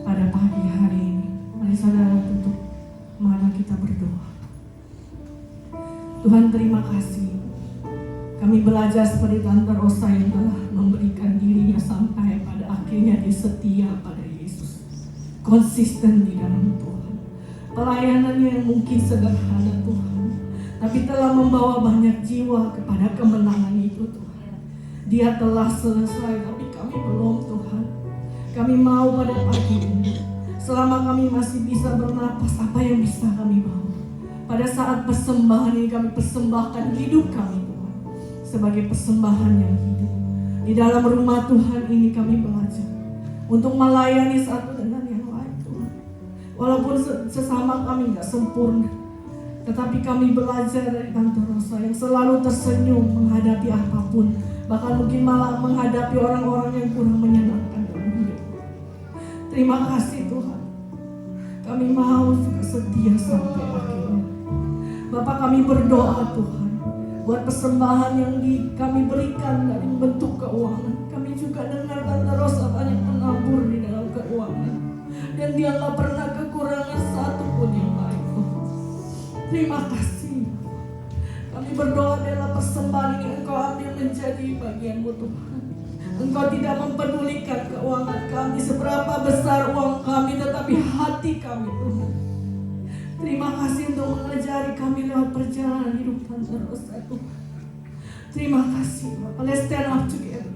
pada pagi hari ini? Mari saudara tutup mata kita berdoa. Tuhan terima kasih. Kami belajar seperti Tante Rosa yang telah memberikan dirinya sampai pada akhirnya dia setia pada Yesus. Konsisten di dalam Tuhan. Pelayanannya yang mungkin sederhana Tuhan, tapi telah membawa banyak jiwa kepada kemenangan itu Tuhan. Dia telah selesai, tapi kami belum Tuhan. Kami mau pada pagi ini, selama kami masih bisa bernapas, apa yang bisa kami bawa? Pada saat persembahan ini kami persembahkan hidup kami Tuhan, sebagai persembahan yang hidup. Di dalam rumah Tuhan ini kami belajar untuk melayani satu dengan yang lain Tuhan. Walaupun sesama kami gak sempurna, tetapi kami belajar dari Tante Rosa yang selalu tersenyum menghadapi apapun, bahkan mungkin malah menghadapi orang-orang yang kurang menyenangkan dalam hidup. Terima kasih Tuhan. Kami mau setia sampai akhirnya. Bapak, kami berdoa Tuhan buat persembahan yang kami berikan dari bentuk keuangan. Kami juga dengar Tante Rosa banyak menabur di dalam keuangan, dan dia gak pernah kekurangan satu pun yang baik Tuhan. Terima kasih. Kami berdoa dalam persembahan ini Engkau ambil menjadi bagian-Mu Tuhan. Engkau tidak mempedulikan keuangan kami, seberapa besar uang kami, tetapi hati kami Tuhan. Terima kasih untuk mengajari kami lewat perjalanan hidup Tante Rosa Tuhan. Terima kasih Bapak. Let's stand up together.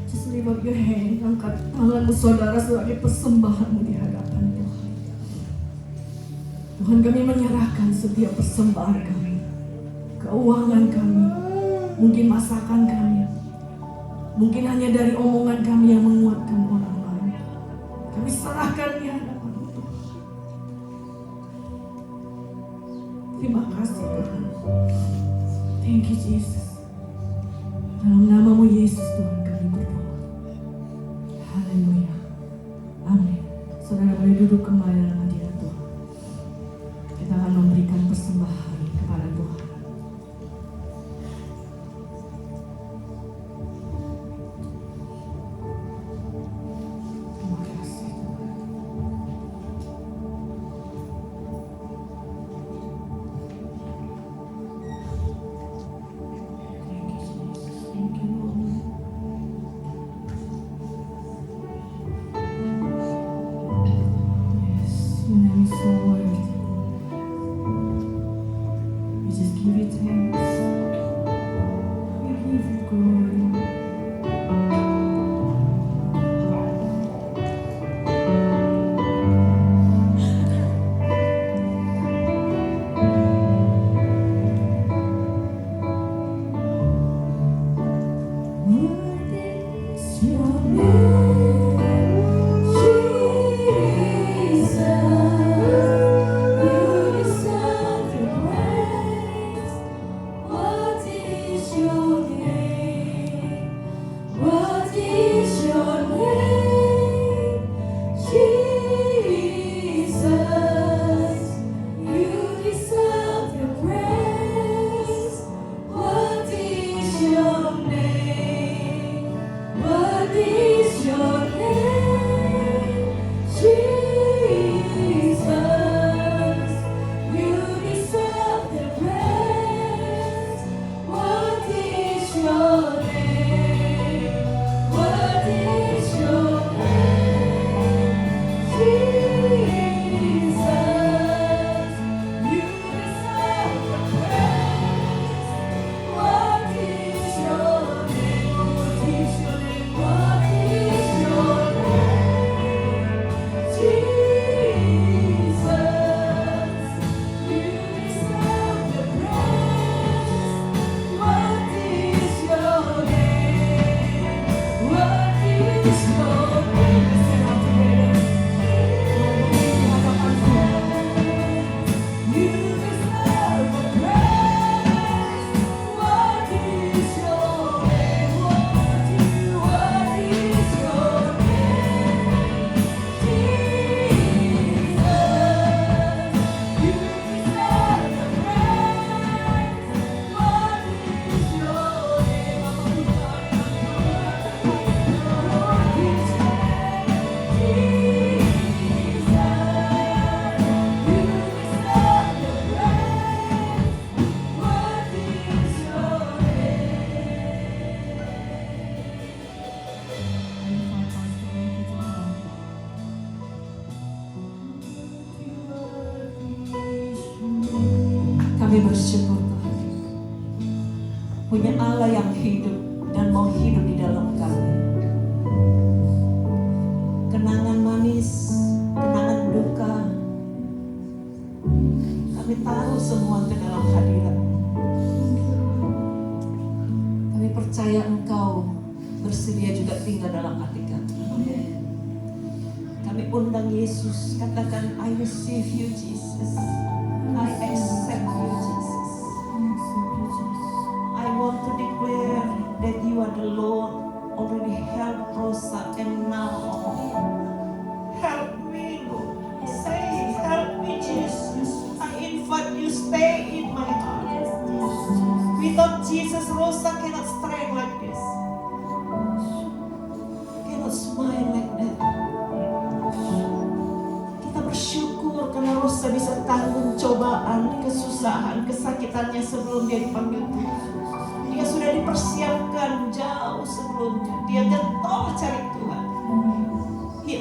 Just lift up your hand. Angkat tanganmu saudara sebagai persembahanmu di hadapan Tuhan. Tuhan, kami menyerahkan setiap persembahan kami, keuangan kami, mungkin masakan kami, mungkin hanya dari omongan kami yang menguatkan orang lain. Kami serahkan di hadapan Tuhan. Terima kasih Tuhan. Thank you Jesus. Dalam namamu Yesus Tuhan kami berdoa. Haleluya. Amin. Saudara boleh duduk kembali dalam hadirat Tuhan. Kita akan memberikan persembahan kepada Tuhan. Terima kasih Tuhan. Thank you Jesus. Thank you Lord. Yes, your name is so worthy. We just give you thanks. We give you glory. Worthy is your name, Jesus. You deserve the praise. What is your name? What is your name? Jesus, you deserve the praise. What is your name? What is your name? Jesus, you deserve the praise. What is your name? What is your name? Jesus, you deserve the praise. What is your name? What is your name? What is your name? Jesus, you deserve the praise. What is your name? What is your name? You deserve the praise. What is your name? What is your name? Jesus, you deserve the praise. What is your name? What is your name? Jesus, you deserve the praise. What is your Kami bersyukur Tuhan, punya Allah yang hidup dan mau hidup di dalam kami. Kenangan manis, kenangan duka, kami taruh semua ke dalam hadirat. Kami percaya Engkau bersedia juga tinggal dalam hati kami. Kami undang Yesus, katakan I receive you Jesus, I accept you Jesus. I want to declare that you are the Lord. Already help Rosa and now help me Lord. Say help me Jesus. I invite you stay in my heart. Without Jesus Rosa cannot strength like this, cannot smile like that. Kita bersyukur karena Rosa bisa tanggung cobaan, kesusahan, kesakitannya sebelum dia dipanggil Tuhan. Dia sudah dipersiapkan jauh sebelumnya. Dia getol cari Tuhan. She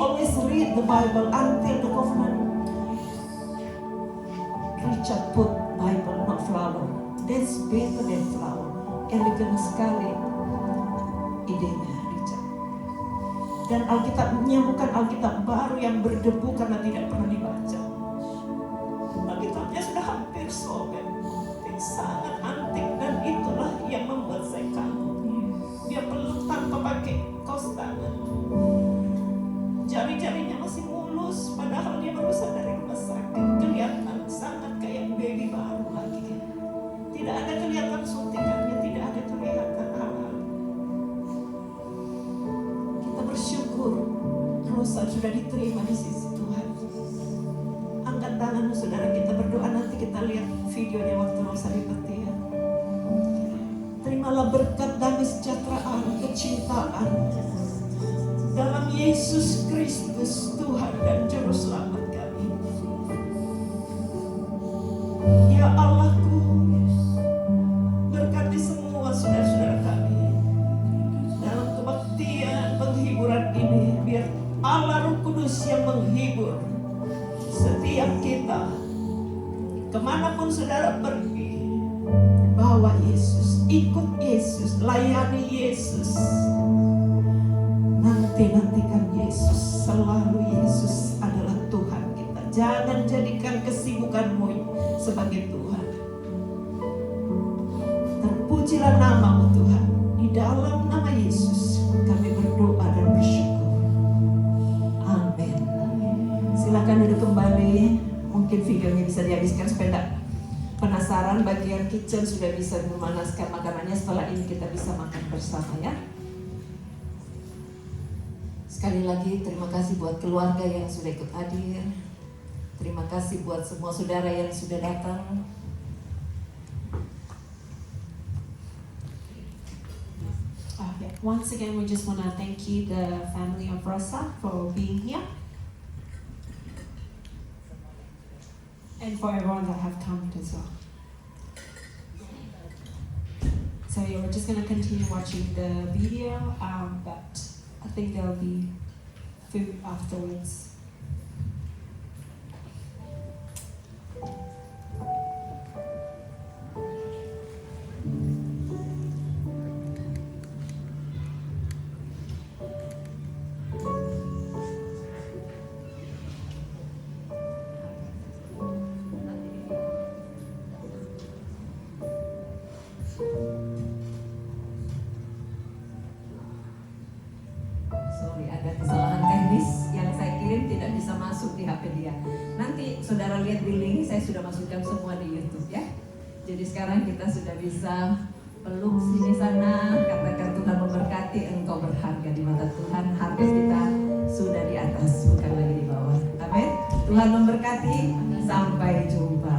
always read the Bible until the covenant. Richard put Bible, not flower. That's better than flower. Elegan sekali idenya Richard. Dan Alkitabnya bukan Alkitab baru yang berdebu karena tidak pernah dibaca. ada kelihatan suntikannya, tidak ada kelihatan halal. Kita bersyukur Rosa sudah diterima di sisi Tuhan. Angkat tanganmu saudara, kita berdoa, nanti kita lihat videonya waktu Rosa dipeti ya. Terimalah berkat damai sejahteraan, kecintaan dalam Yesus Kristus Tuhan dan Juru Selamat kami. Ya Allahku, berkati semua saudara-saudara kami dalam kebaktian penghiburan ini. Biar Allah Roh Kudus yang menghibur setiap kita. Kemanapun saudara pergi, bawa Yesus, ikut Yesus, layani Yesus. Nantikan Yesus, selalu Yesus adalah Tuhan kita. Jangan jadikan kesibukanmu sebagai Tuhan. Terpujilah nama-Mu Tuhan. Di dalam nama Yesus kami berdoa dan bersyukur. Amin. Silakan duduk kembali. Mungkin videonya bisa dihabiskan supaya tidak penasaran. Bagian kitchen sudah bisa memanaskan makanannya. Setelah ini kita bisa makan bersama ya. Sekali lagi terima kasih buat keluarga yang sudah ikut hadir. Terima kasih buat semua saudara yang sudah datang. Once again, we just want to thank you, the family of Rosa, for being here. And for everyone that have come as well. So yeah, we're just going to continue watching the video, but I think there'll be food afterwards. Sorry, ada kesalahan teknis yang saya kirim tidak bisa masuk di HP dia. Nanti saudara lihat di link, saya sudah masukkan semua di YouTube ya. Jadi sekarang kita sudah bisa peluk sini sana, katakan Tuhan memberkati, engkau berharga di mata Tuhan. Harga kita sudah di atas, bukan lagi di bawah. Amin. Tuhan memberkati, sampai jumpa.